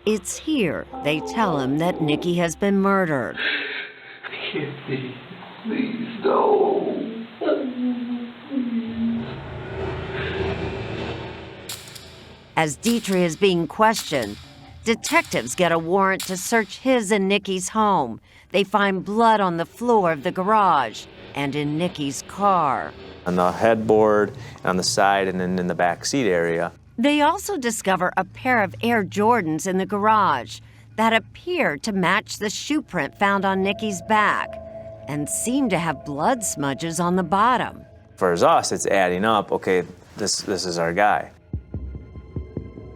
It's here they tell him that Nikki has been murdered. Kitty, please don't. As Dietrich is being questioned, detectives get a warrant to search his and Nikki's home. They find blood on the floor of the garage and in Nikki's car. On the headboard, on the side, and then in the back seat area, They also discover a pair of Air Jordans in the garage that appear to match the shoe print found on Nikki's back and seem to have blood smudges on the bottom. For us, it's adding up. Okay, this is our guy.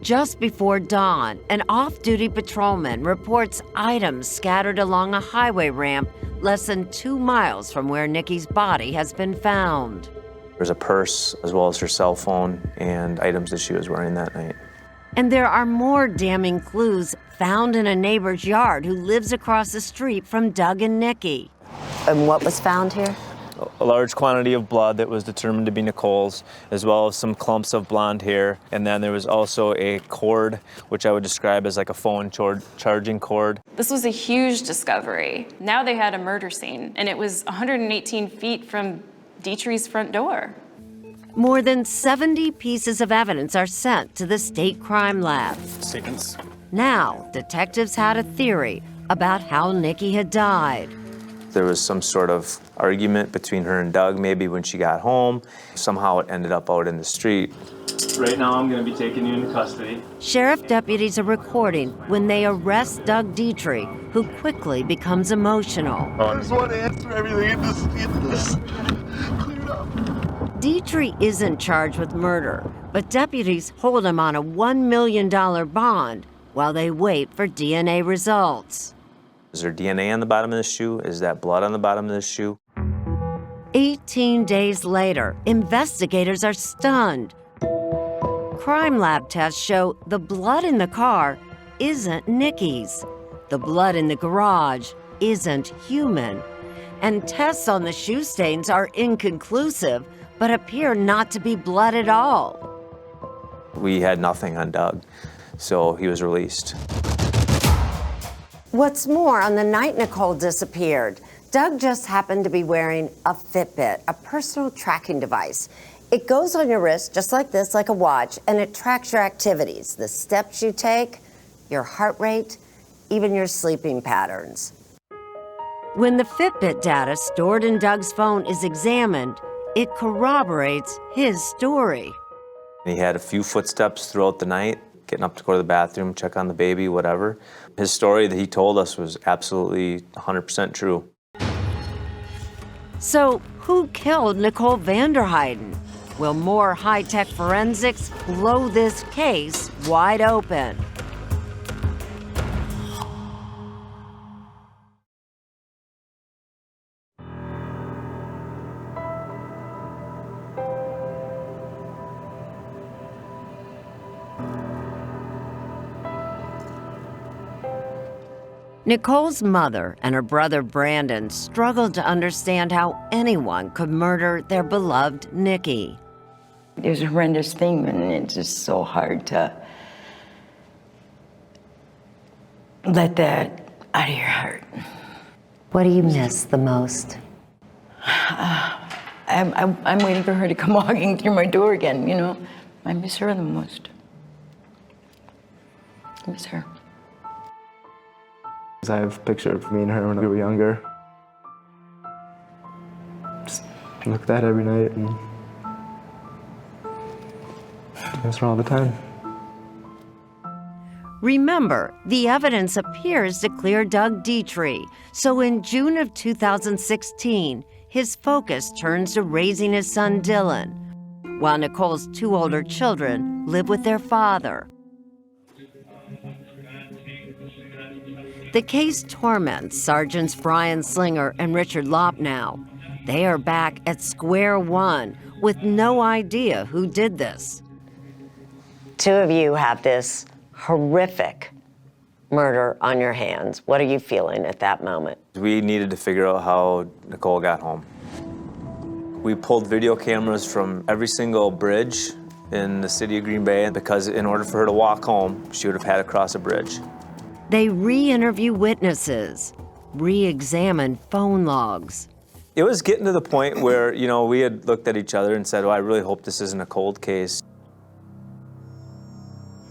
Just before dawn, an off-duty patrolman reports items scattered along a highway ramp less than 2 miles from where Nikki's body has been found. There's a purse as well as her cell phone and items that she was wearing that night. And there are more damning clues found in a neighbor's yard who lives across the street from Doug and Nikki. And what was found here? A large quantity of blood that was determined to be Nicole's, as well as some clumps of blonde hair. And then there was also a cord, which I would describe as like a phone charging cord. This was a huge discovery. Now they had a murder scene, and it was 118 feet from Dietrich's front door. More than 70 pieces of evidence are sent to the state crime lab. Seconds. Now, detectives had a theory about how Nikki had died. There was some sort of argument between her and Doug, maybe when she got home. Somehow it ended up out in the street. Right now, I'm going to be taking you into custody. Sheriff deputies are recording when they arrest Doug Dietrich, who quickly becomes emotional. I just want to answer everything and just get this cleared up. Dietrich isn't charged with murder, but deputies hold him on a $1 million bond while they wait for DNA results. Is there DNA on the bottom of the shoe? Is that blood on the bottom of the shoe? 18 days later, investigators are stunned. Crime lab tests show the blood in the car isn't Nikki's. The blood in the garage isn't human. And tests on the shoe stains are inconclusive, but appear not to be blood at all. We had nothing on Doug, so he was released. What's more, on the night Nicole disappeared, Doug just happened to be wearing a Fitbit, a personal tracking device. It goes on your wrist just like this, like a watch, and it tracks your activities, the steps you take, your heart rate, even your sleeping patterns. When the Fitbit data stored in Doug's phone is examined, it corroborates his story. He had a few footsteps throughout the night, getting up to go to the bathroom, check on the baby, whatever. His story that he told us was absolutely 100% true. So, who killed Nicole Vanderheiden? Will more high-tech forensics blow this case wide open? Nicole's mother and her brother Brandon struggled to understand how anyone could murder their beloved Nikki. It was a horrendous thing, and it's just so hard to let that out of your heart. What do you miss the most? I'm waiting for her to come walking through my door again, you know. I miss her the most. I miss her. I have a picture of me and her when we were younger. Just look at that every night and miss her all the time. Remember, the evidence appears to clear Doug Dietrich, so in June of 2016, his focus turns to raising his son Dylan, while Nicole's 2 older children live with their father. The case torments Sergeants Brian Slinger and Richard Lopp now. They are back at square one with no idea who did this. 2 of you have this horrific murder on your hands. What are you feeling at that moment? We needed to figure out how Nicole got home. We pulled video cameras from every single bridge in the city of Green Bay because in order for her to walk home, she would have had to cross a bridge. They re-interview witnesses, re-examine phone logs. It was getting to the point where, you know, we had looked at each other and said, oh, I really hope this isn't a cold case.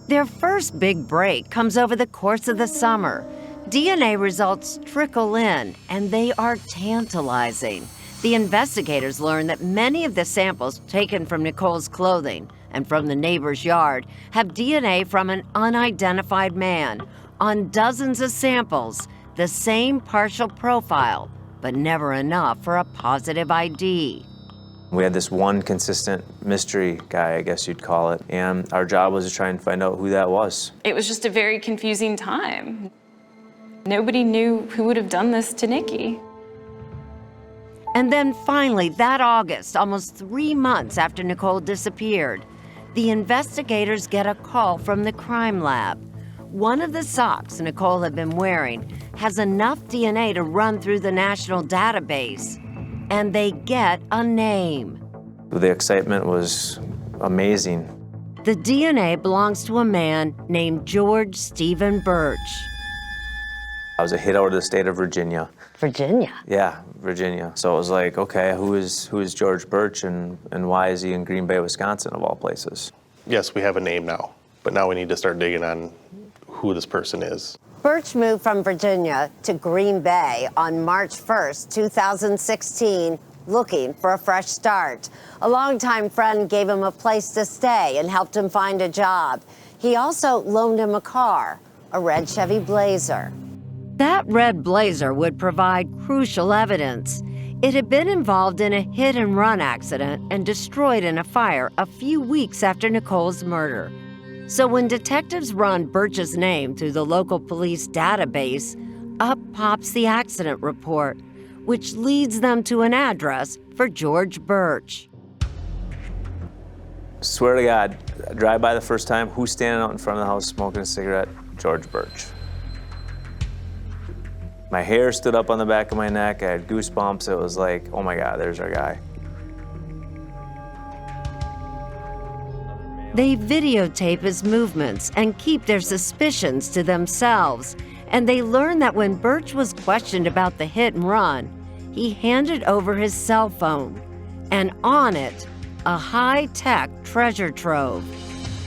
Their first big break comes over the course of the summer. DNA results trickle in, and they are tantalizing. The investigators learn that many of the samples taken from Nicole's clothing and from the neighbor's yard have DNA from an unidentified man on dozens of samples, the same partial profile, but never enough for a positive ID. We had this one consistent mystery guy, I guess you'd call it, and our job was to try and find out who that was. It was just a very confusing time. Nobody knew who would have done this to Nikki. And then finally, that August, almost 3 months after Nicole disappeared, the investigators get a call from the crime lab. One of the socks Nicole had been wearing has enough DNA to run through the national database, and they get a name. The excitement was amazing. The DNA belongs to a man named George Stephen Birch. I was a hit out of the state of Virginia. Virginia? Yeah, Virginia. So it was like, okay, who is George Birch and why is he in Green Bay, Wisconsin, of all places? Yes, we have a name now, but now we need to start digging on who this person is. Birch moved from Virginia to Green Bay on March 1st, 2016, looking for a fresh start. A longtime friend gave him a place to stay and helped him find a job. He also loaned him a car, a red Chevy Blazer. That red Blazer would provide crucial evidence. It had been involved in a hit-and-run accident and destroyed in a fire a few weeks after Nicole's murder. So when detectives run Birch's name through the local police database, up pops the accident report, which leads them to an address for George Birch. Swear to God, I drive by the first time, who's standing out in front of the house smoking a cigarette? George Birch. My hair stood up on the back of my neck, I had goosebumps, it was like, oh my God, there's our guy. They videotape his movements and keep their suspicions to themselves. And they learn that when Birch was questioned about the hit and run, he handed over his cell phone, and on it, a high-tech treasure trove.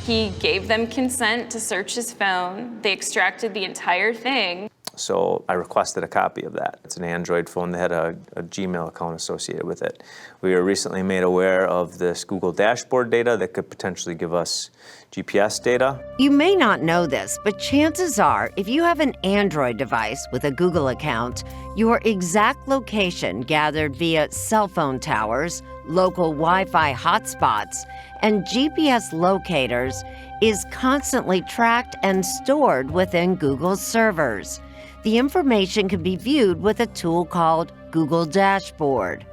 He gave them consent to search his phone. They extracted the entire thing. So I requested a copy of that. It's an Android phone that had a Gmail account associated with it. We were recently made aware of this Google dashboard data that could potentially give us GPS data. You may not know this, but chances are, if you have an Android device with a Google account, your exact location gathered via cell phone towers, local Wi-Fi hotspots, and GPS locators is constantly tracked and stored within Google's servers. The information can be viewed with a tool called Google Dashboard.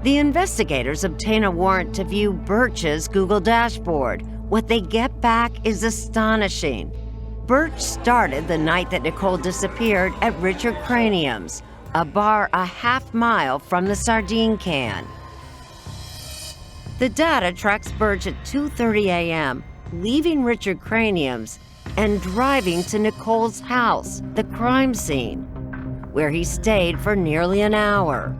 The investigators obtain a warrant to view Birch's Google Dashboard. What they get back is astonishing. Birch started the night that Nicole disappeared at Richard Cranium's, a bar a half-mile from the sardine can. The data tracks Birch at 2:30 a.m., leaving Richard Cranium's and driving to Nicole's house, the crime scene, where he stayed for nearly an hour.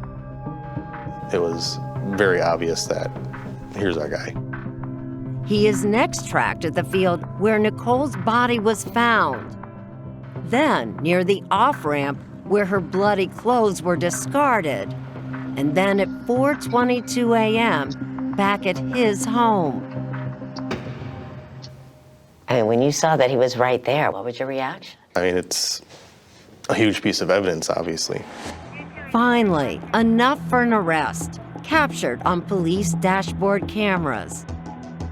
It was very obvious that here's our guy. He is next tracked at the field where Nicole's body was found. Then near the off-ramp where her bloody clothes were discarded. And then at 4:22 a.m., back at his home. I mean, when you saw that he was right there, what was your reaction? I mean, it's a huge piece of evidence, obviously. Finally, enough for an arrest, captured on police dashboard cameras.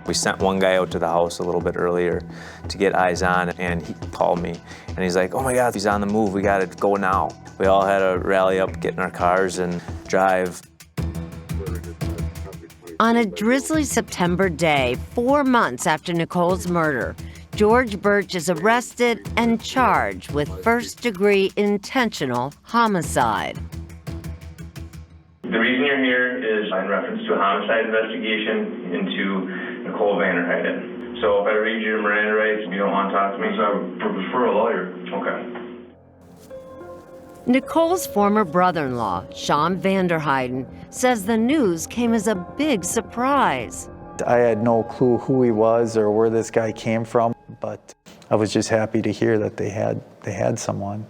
We sent one guy out to the house a little bit earlier to get eyes on, and he called me, and he's like, oh my God, he's on the move, we gotta go now. We all had to rally up, get in our cars, and drive. On a drizzly September day, 4 months after Nicole's murder, George Birch is arrested and charged with first-degree intentional homicide. The reason you're here is in reference to a homicide investigation into Nicole Vanderheiden. So if I read your Miranda rights, you don't want to talk to me? So I would prefer a lawyer. Okay. Nicole's former brother-in-law, Sean Vanderheiden, says the news came as a big surprise. I had no clue who he was or where this guy came from, but I was just happy to hear that they had someone.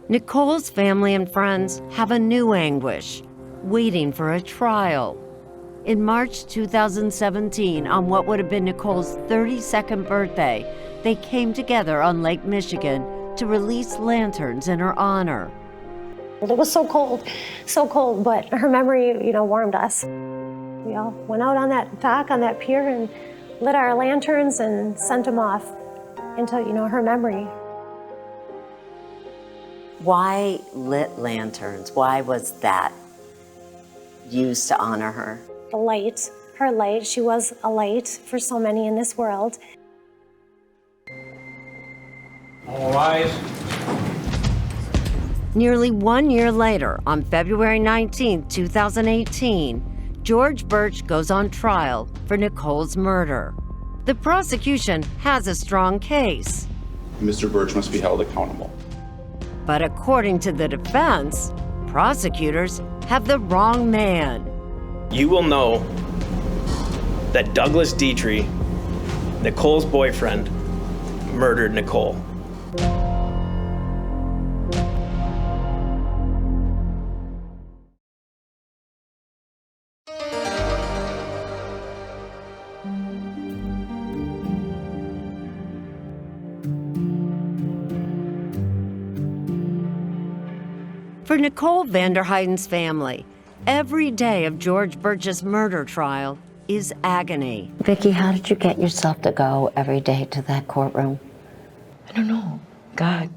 Nicole's family and friends have a new anguish. waiting for a trial. In March 2017, on what would have been Nicole's 32nd birthday, they came together on Lake Michigan to release lanterns in her honor. It was so cold, but her memory, warmed us. We all went out on that dock, on that pier, and lit our lanterns and sent them off into, her memory. Why lit lanterns? Why was that used to honor her? The light, her light. She was a light for so many in this world. All rise. Nearly 1 year later, on February 19, 2018, George Birch goes on trial for Nicole's murder. The prosecution has a strong case. Mr. Birch must be held accountable. But according to the defense, prosecutors have the wrong man. You will know that Douglas Dietrich, Nicole's boyfriend, murdered Nicole. For Nicole Vanderheiden's family, every day of George Birch's murder trial is agony. Vicki, how did you get yourself to go every day to that courtroom? I don't know. God.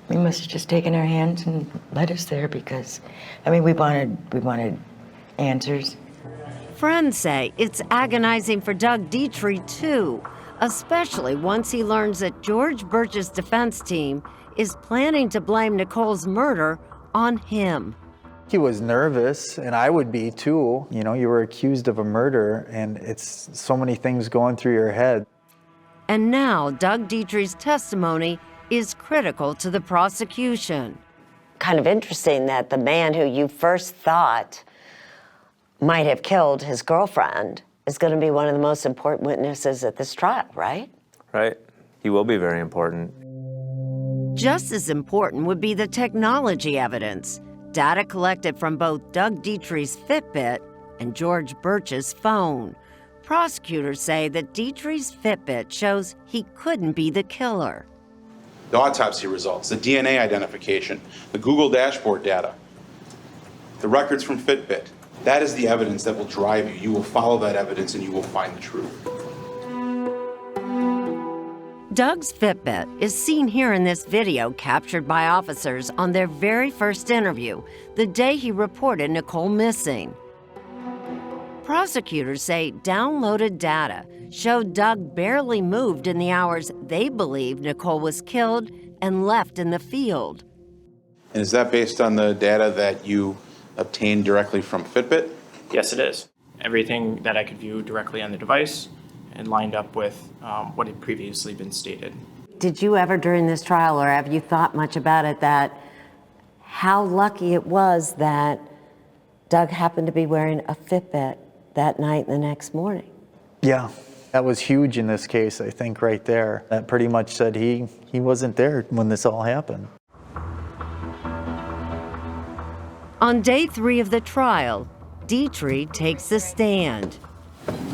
We must have just taken our hands and led us there because, we wanted answers. Friends say it's agonizing for Doug Dietrich, too, especially once he learns that George Birch's defense team is planning to blame Nicole's murder on him. He was nervous, and I would be too. You were accused of a murder, and it's so many things going through your head. And now Doug Dietrich's testimony is critical to the prosecution. Kind of interesting that the man who you first thought might have killed his girlfriend is going to be one of the most important witnesses at this trial, right? Right. He will be very important. Just as important would be the technology evidence, data collected from both Doug Dietrich's Fitbit and George Birch's phone. Prosecutors say that Dietrich's Fitbit shows he couldn't be the killer. The autopsy results, the DNA identification, the Google dashboard data, the records from Fitbit. That is the evidence that will drive you. You will follow that evidence and you will find the truth. Doug's Fitbit is seen here in this video captured by officers on their very first interview, the day he reported Nicole missing. Prosecutors say downloaded data showed Doug barely moved in the hours they believe Nicole was killed and left in the field. And is that based on the data that you obtained directly from Fitbit? Yes, it is. Everything that I could view directly on the device and lined up with what had previously been stated. Did you ever during this trial, or have you thought much about it, that how lucky it was that Doug happened to be wearing a Fitbit that night and the next morning? Yeah, that was huge in this case, I think, right there. That pretty much said he wasn't there when this all happened. On day 3 of the trial, Dietrich takes the stand.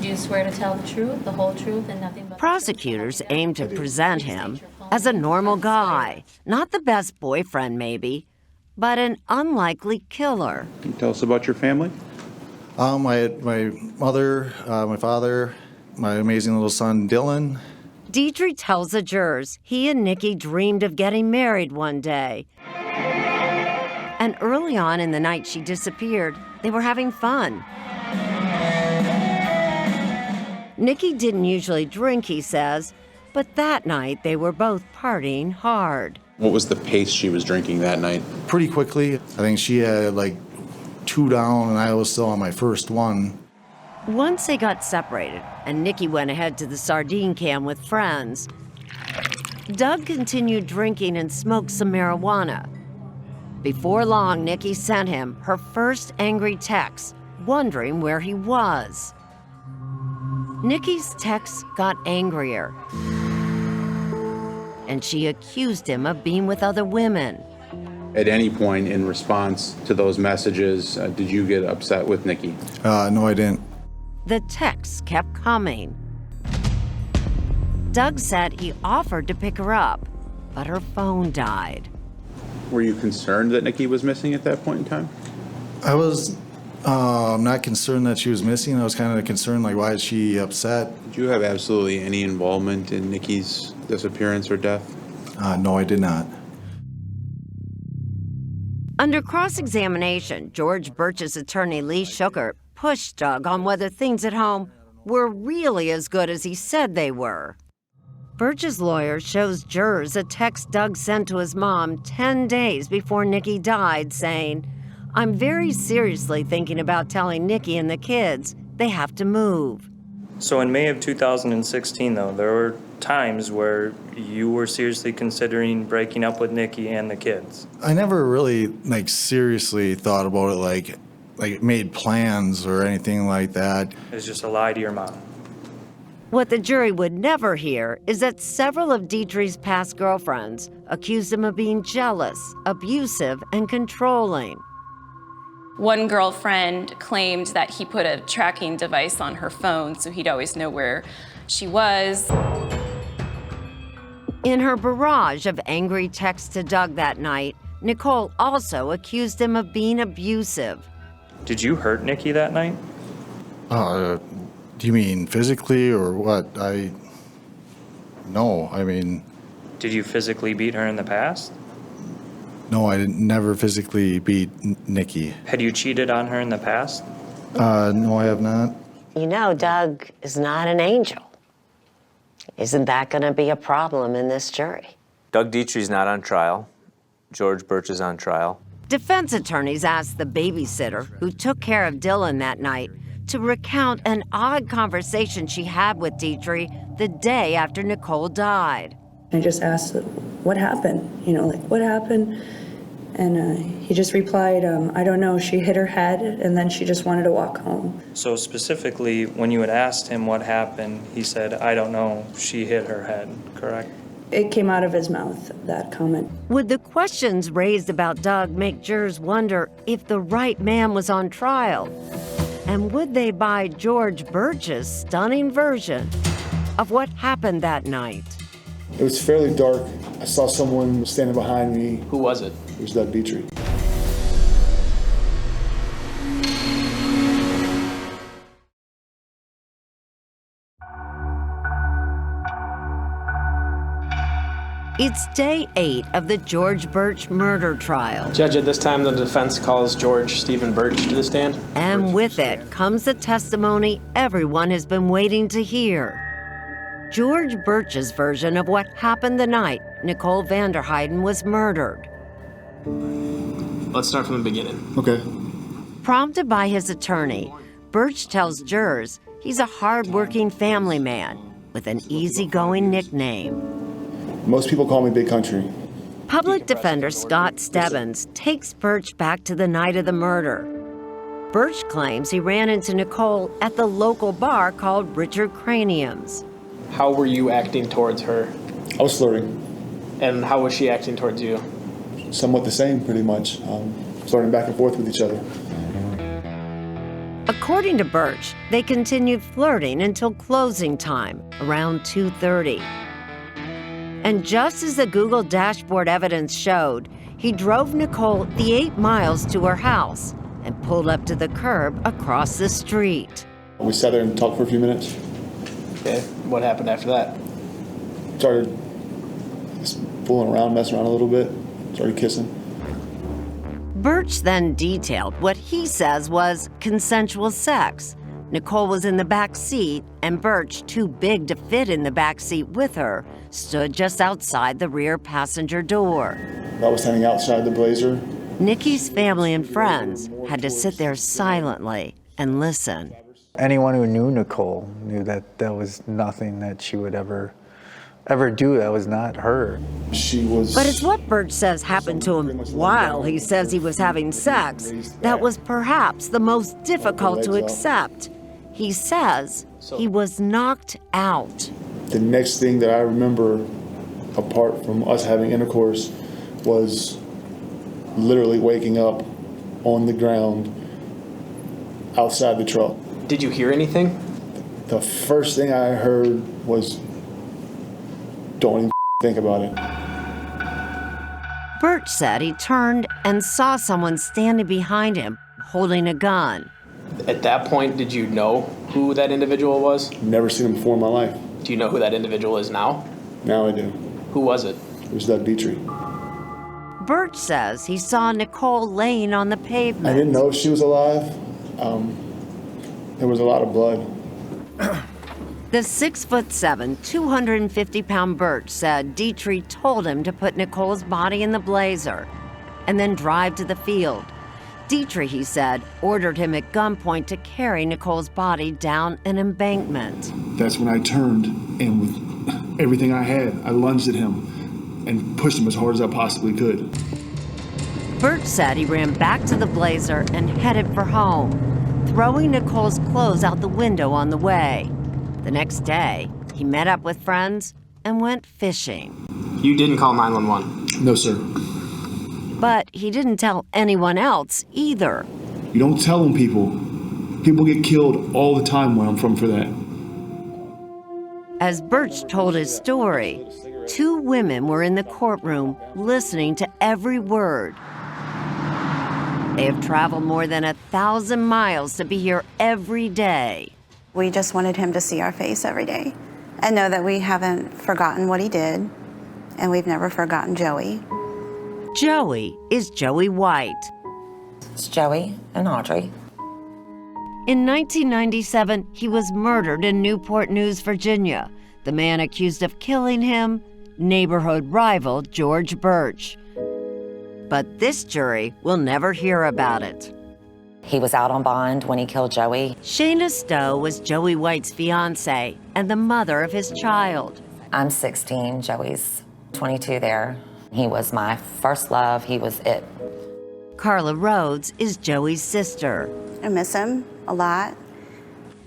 Do you swear to tell the truth, the whole truth, and nothing but... Prosecutors aim to present him as a normal guy, not the best boyfriend maybe, but an unlikely killer. Can you tell us about your family? My mother, my father, my amazing little son, Dylan. Dietrich tells the jurors he and Nikki dreamed of getting married one day. And early on in the night she disappeared, they were having fun. Nikki didn't usually drink, he says, but that night they were both partying hard. What was the pace she was drinking that night? Pretty quickly. I think she had like 2 down and I was still on my first one. Once they got separated and Nikki went ahead to the sardine can with friends, Doug continued drinking and smoked some marijuana. Before long, Nikki sent him her first angry text, wondering where he was. Nikki's texts got angrier, and she accused him of being with other women. At any point in response to those messages, did you get upset with Nikki? No, I didn't. The texts kept coming. Doug said he offered to pick her up, but her phone died. Were you concerned that Nikki was missing at that point in time? I was not concerned that she was missing. I was kind of concerned, like, why is she upset? Did you have absolutely any involvement in Nikki's disappearance or death? No, I did not. Under cross-examination, George Birch's attorney Lee Shooker pushed Doug on whether things at home were really as good as he said they were. Birch's lawyer shows jurors a text Doug sent to his mom 10 days before Nikki died saying, "I'm very seriously thinking about telling Nikki and the kids they have to move." So in May of 2016, though, there were times where you were seriously considering breaking up with Nikki and the kids. I never really, like, seriously thought about it, like made plans or anything like that. It was just a lie to your mom. What the jury would never hear is that several of Dietrich's past girlfriends accused him of being jealous, abusive, and controlling. One girlfriend claimed that he put a tracking device on her phone so he'd always know where she was. In her barrage of angry texts to Doug that night, Nicole also accused him of being abusive. Did you hurt Nikki that night? Do you mean physically or what? No, I mean... Did you physically beat her in the past? No, I never physically beat Nikki. Had you cheated on her in the past? No, I have not. You know, Doug is not an angel. Isn't that going to be a problem in this jury? Doug Dietrich's not on trial. George Birch is on trial. Defense attorneys asked the babysitter who took care of Dylan that night to recount an odd conversation she had with Dietrich the day after Nicole died. I just asked, what happened? You know, like, what happened? And he just replied, I don't know, she hit her head and then she just wanted to walk home. So specifically, when you had asked him what happened, he said, I don't know, she hit her head, correct? It came out of his mouth, that comment. Would the questions raised about Doug make jurors wonder if the right man was on trial? And would they buy George Birch's stunning version of what happened that night? It was fairly dark. I saw someone standing behind me. Who was it? It was Doug Dietrich. It's day 8 of the George Birch murder trial. Judge, at this time, the defense calls George Stephen Birch to the stand. And with it comes the testimony everyone has been waiting to hear. George Birch's version of what happened the night Nicole Vanderheiden was murdered. Let's start from the beginning. Okay. Prompted by his attorney, Birch tells jurors he's a hard-working family man with an easygoing nickname. Most people call me Big Country. Public defender Scott Stebbins takes Birch back to the night of the murder. Birch claims he ran into Nicole at the local bar called Richard Cranium's. How were you acting towards her? I was flirting. And how was she acting towards you? Somewhat the same, pretty much. Flirting back and forth with each other. According to Birch, they continued flirting until closing time, around 2:30. And just as the Google dashboard evidence showed, he drove Nicole the 8 miles to her house and pulled up to the curb across the street. We sat there and talked for a few minutes. Okay, what happened after that? Started just fooling around, messing around a little bit. Started kissing. Birch then detailed what he says was consensual sex. Nicole was in the back seat, and Birch, too big to fit in the back seat with her, stood just outside the rear passenger door. I was standing outside the Blazer. Nikki's family and friends had to sit there silently and listen. Anyone who knew Nicole knew that that was nothing that she would ever do. That was not her. She was... But it's what Birch says happened to him while he says he was having sex that was perhaps the most difficult to accept. He says he was knocked out. The next thing that I remember, apart from us having intercourse, was literally waking up on the ground outside the truck. Did you hear anything? The first thing I heard was, don't even think about it. Birch said he turned and saw someone standing behind him holding a gun. At that point, did you know who that individual was? Never seen him before in my life. Do you know who that individual is now? Now I do. Who was it? It was Doug Dietrich. Birch says he saw Nicole laying on the pavement. I didn't know if she was alive. There was a lot of blood. The 6'7", 250-pound Birch said Dietrich told him to put Nicole's body in the Blazer and then drive to the field. Dietrich, he said, ordered him at gunpoint to carry Nicole's body down an embankment. That's when I turned, and with everything I had, I lunged at him and pushed him as hard as I possibly could. Birch said he ran back to the Blazer and headed for home, throwing Nicole's clothes out the window on the way. The next day, he met up with friends and went fishing. You didn't call 911? No, sir. But he didn't tell anyone else either. You don't tell them people. People get killed all the time where I'm from for that. As Birch told his story, 2 women were in the courtroom listening to every word. They have traveled more than 1,000 miles to be here every day. We just wanted him to see our face every day and know that we haven't forgotten what he did, and we've never forgotten Joey. Joey is Joey White. It's Joey and Audrey. In 1997, he was murdered in Newport News, Virginia. The man accused of killing him, neighborhood rival George Birch. But this jury will never hear about it. He was out on bond when he killed Joey. Shayna Stowe was Joey White's fiance and the mother of his child. I'm 16, Joey's 22 there. He was my first love, he was it. Carla Rhodes is Joey's sister. I miss him a lot.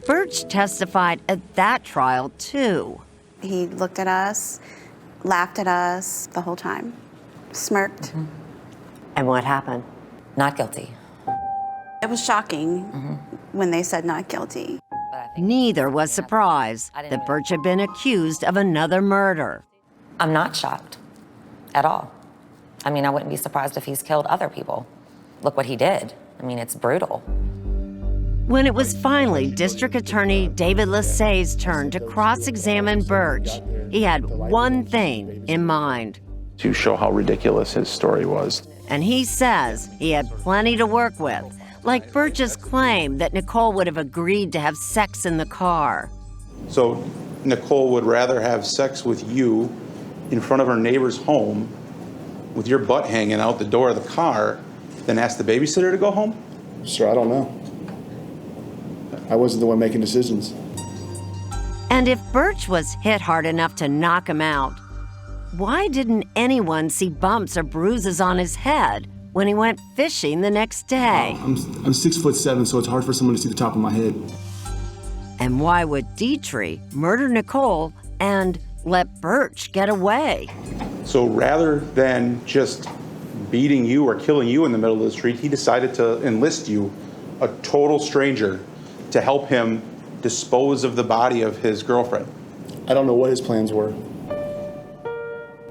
Birch testified at that trial, too. He looked at us, laughed at us the whole time, smirked. And what happened? Not guilty. It was shocking when they said not guilty. Neither was surprised that Birch had been accused of another murder. I'm not shocked at all. I mean, I wouldn't be surprised if he's killed other people. Look what he did. I mean, it's brutal. When it was finally District Attorney David Lassay's turn to cross-examine Birch, he had one thing in mind. To show how ridiculous his story was. And he says he had plenty to work with, like Birch's claim that Nicole would have agreed to have sex in the car. So Nicole would rather have sex with you in front of her neighbor's home with your butt hanging out the door of the car than ask the babysitter to go home? Sir, I don't know. I wasn't the one making decisions. And if Birch was hit hard enough to knock him out, why didn't anyone see bumps or bruises on his head when he went fishing the next day? I'm 6'7", so it's hard for someone to see the top of my head. And why would Dietrich murder Nicole and let Birch get away? So rather than just beating you or killing you in the middle of the street, he decided to enlist you, a total stranger, to help him dispose of the body of his girlfriend. I don't know what his plans were.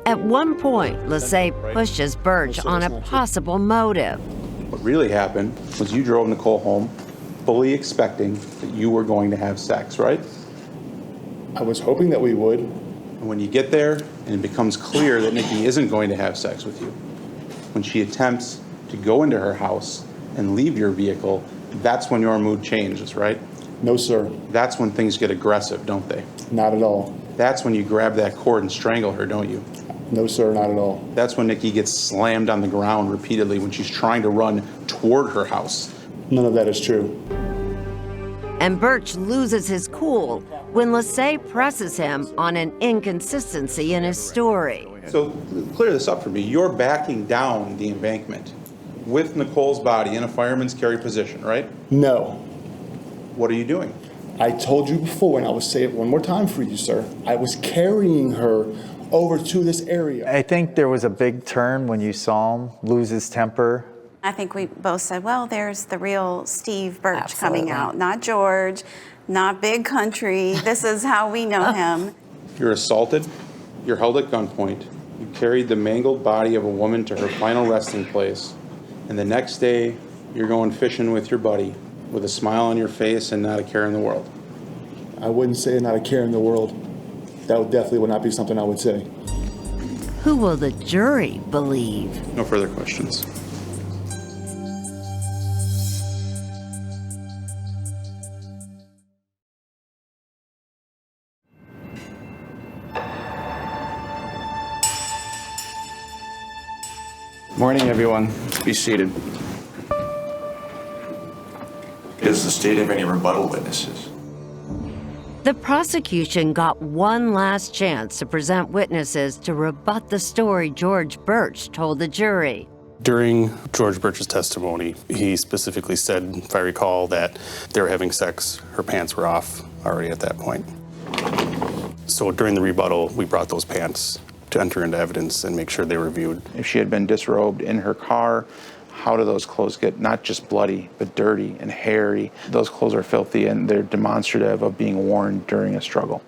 At one point, Lassay pushes Birch on a possible motive. What really happened was you drove Nicole home fully expecting that you were going to have sex, right? I was hoping that we would. And when you get there and it becomes clear that Nikki isn't going to have sex with you, when she attempts to go into her house and leave your vehicle, that's when your mood changes, right? No, sir. That's when things get aggressive, don't they? Not at all. That's when you grab that cord and strangle her, don't you? No, sir, not at all. That's when Nikki gets slammed on the ground repeatedly when she's trying to run toward her house. None of that is true. And Birch loses his cool when Lassay presses him on an inconsistency in his story. So clear this up for me. You're backing down the embankment with Nicole's body in a fireman's carry position, right? No. What are you doing? I told you before, and I will say it one more time for you, sir. I was carrying her over to this area. I think there was a big turn when you saw him lose his temper. I think we both said, well, there's the real Steve Birch Absolutely. coming out, not George, not Big Country. This is how we know him. You're assaulted, you're held at gunpoint, you carried the mangled body of a woman to her final resting place, and the next day you're going fishing with your buddy with a smile on your face and not a care in the world. I wouldn't say not a care in the world. That definitely would not be something I would say. Who will the jury believe? No further questions. Morning, everyone. Be seated. Does the state have any rebuttal witnesses? The prosecution got one last chance to present witnesses to rebut the story George Birch told the jury. During George Birch's testimony, he specifically said, if I recall, that they were having sex, her pants were off already at that point. So during the rebuttal, we brought those pants to enter into evidence and make sure they were viewed. If she had been disrobed in her car, how do those clothes get not just bloody, but dirty and hairy? Those clothes are filthy and they're demonstrative of being worn during a struggle.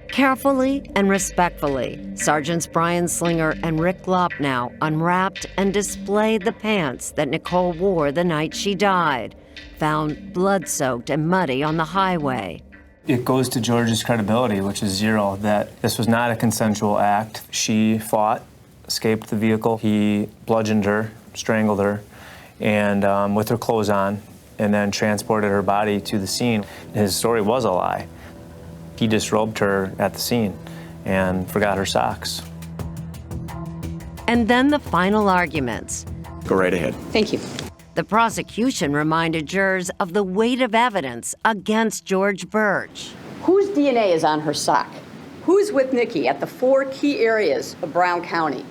Carefully and respectfully, Sergeants Brian Slinger and Rick Lopnow unwrapped and displayed the pants that Nicole wore the night she died, found blood-soaked and muddy on the highway. It goes to George's credibility, which is zero, that this was not a consensual act. She fought, escaped the vehicle. He bludgeoned her, strangled her, and with her clothes on, and then transported her body to the scene. His story was a lie. He disrobed her at the scene and forgot her socks. And then the final arguments. Go right ahead. Thank you. The prosecution reminded jurors of the weight of evidence against George Birch. Whose DNA is on her sock? Who's with Nikki at the 4 key areas of Brown County?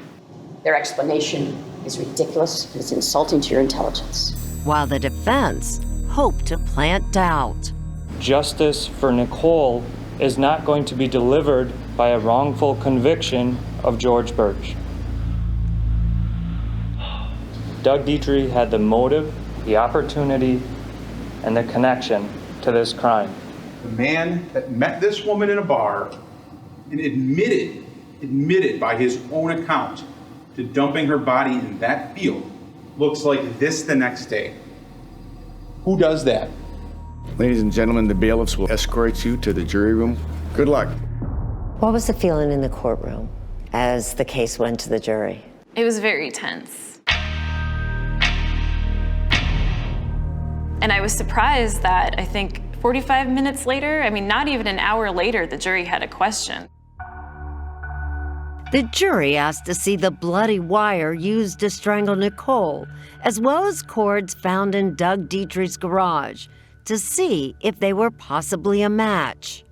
Their explanation is ridiculous and it's insulting to your intelligence. While the defense hoped to plant doubt. Justice for Nicole is not going to be delivered by a wrongful conviction of George Birch. Doug Dietrich had the motive, the opportunity, and the connection to this crime. The man that met this woman in a bar and admitted by his own account to dumping her body in that field looks like this the next day. Who does that? Ladies and gentlemen, the bailiffs will escort you to the jury room. Good luck. What was the feeling in the courtroom as the case went to the jury? It was very tense. And I was surprised that I think 45 minutes later, I mean, not even an hour later, the jury had a question. The jury asked to see the bloody wire used to strangle Nicole, as well as cords found in Doug Dietrich's garage, to see if they were possibly a match.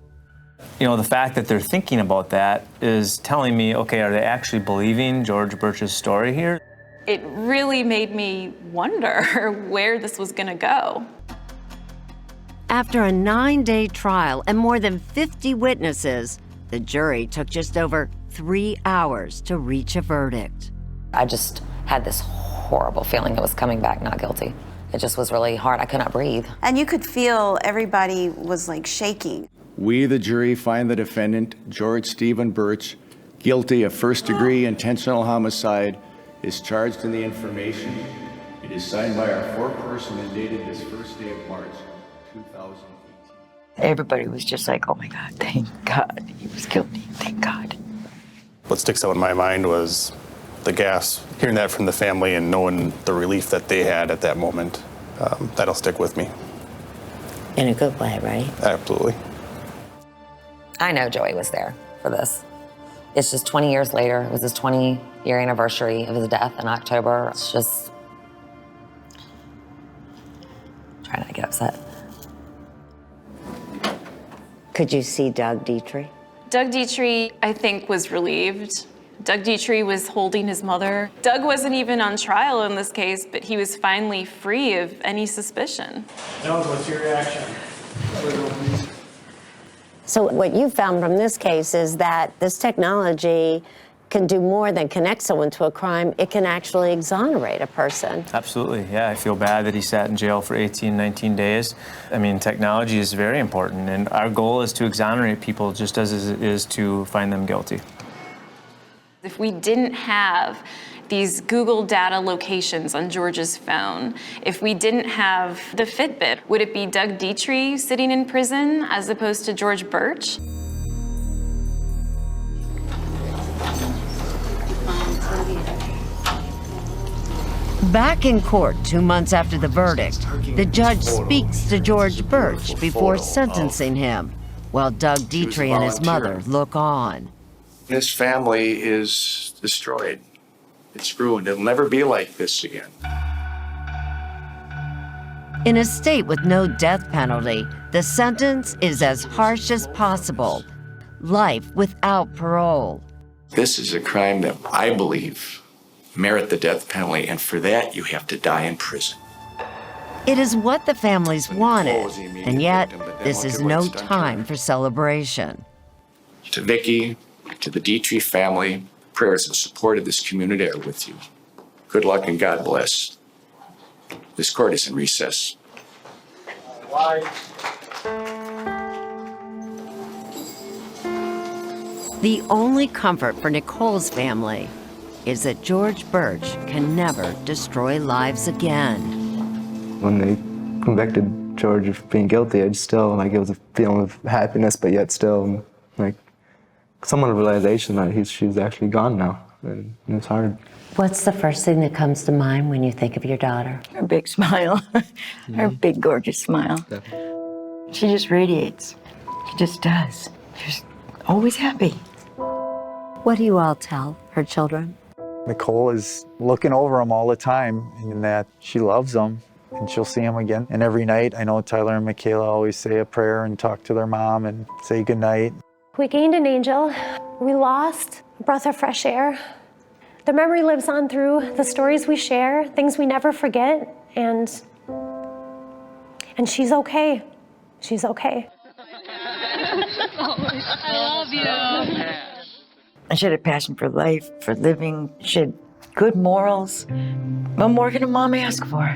You know, the fact that they're thinking about that is telling me, okay, are they actually believing George Birch's story here? It really made me wonder where this was gonna go. After a 9-day trial and more than 50 witnesses, the jury took just over 3 hours to reach a verdict. I just had this horrible feeling it was coming back not guilty. It just was really hard. I could not breathe. And you could feel everybody was like shaking. We, the jury, find the defendant, George Stephen Birch, guilty of first-degree intentional homicide, is charged in the information. It is signed by our foreperson and dated this first day of March, 2018. Everybody was just like, oh my God, thank God he was guilty, thank God. What sticks out in my mind was the gas, hearing that from the family and knowing the relief that they had at that moment. That'll stick with me. In a good way, right? Absolutely. I know Joey was there for this. It's just 20 years later. It was his 20-year anniversary of his death in October. It's just, try not to get upset. Could you see Doug Dietrich? Doug Dietrich, I think, was relieved. Doug Dietrich was holding his mother. Doug wasn't even on trial in this case, but he was finally free of any suspicion. Doug, what's your reaction? So what you found from this case is that this technology can do more than connect someone to a crime. It can actually exonerate a person. Absolutely, yeah. I feel bad that he sat in jail for 18, 19 days. I mean, technology is very important, and our goal is to exonerate people just as it is to find them guilty. If we didn't have these Google data locations on George's phone, if we didn't have the Fitbit, would it be Doug Dietrich sitting in prison as opposed to George Birch? Back in court 2 months after the verdict, the judge speaks to George Birch before sentencing him, while Doug Dietrich and his mother look on. This family is destroyed. It's ruined. It'll never be like this again. In a state with no death penalty, the sentence is as harsh as possible: life without parole. This is a crime that I believe merit the death penalty, and for that you have to die in prison. It is what the families wanted, and yet this is no time for celebration. To Vicki, to the Dietrich family, prayers and support of this community are with you. Good luck and God bless. This court is in recess. The only comfort for Nicole's family is that George Birch can never destroy lives again. When they convicted George of being guilty, it was a feeling of happiness, but yet still, somewhat of a realization that she's actually gone now, and it's hard. What's the first thing that comes to mind when you think of your daughter? Her big smile. Her big, gorgeous smile. Definitely. She just radiates. She just does. She's always happy. What do you all tell her children? Nicole is looking over them all the time, and that she loves them, and she'll see them again. And every night, I know Tyler and Michaela always say a prayer and talk to their mom and say goodnight. We gained an angel. We lost a breath of fresh air. The memory lives on through the stories we share, things we never forget, and she's okay. She's okay. I love you. She had a passion for life, for living. She had good morals. What more can a mom ask for?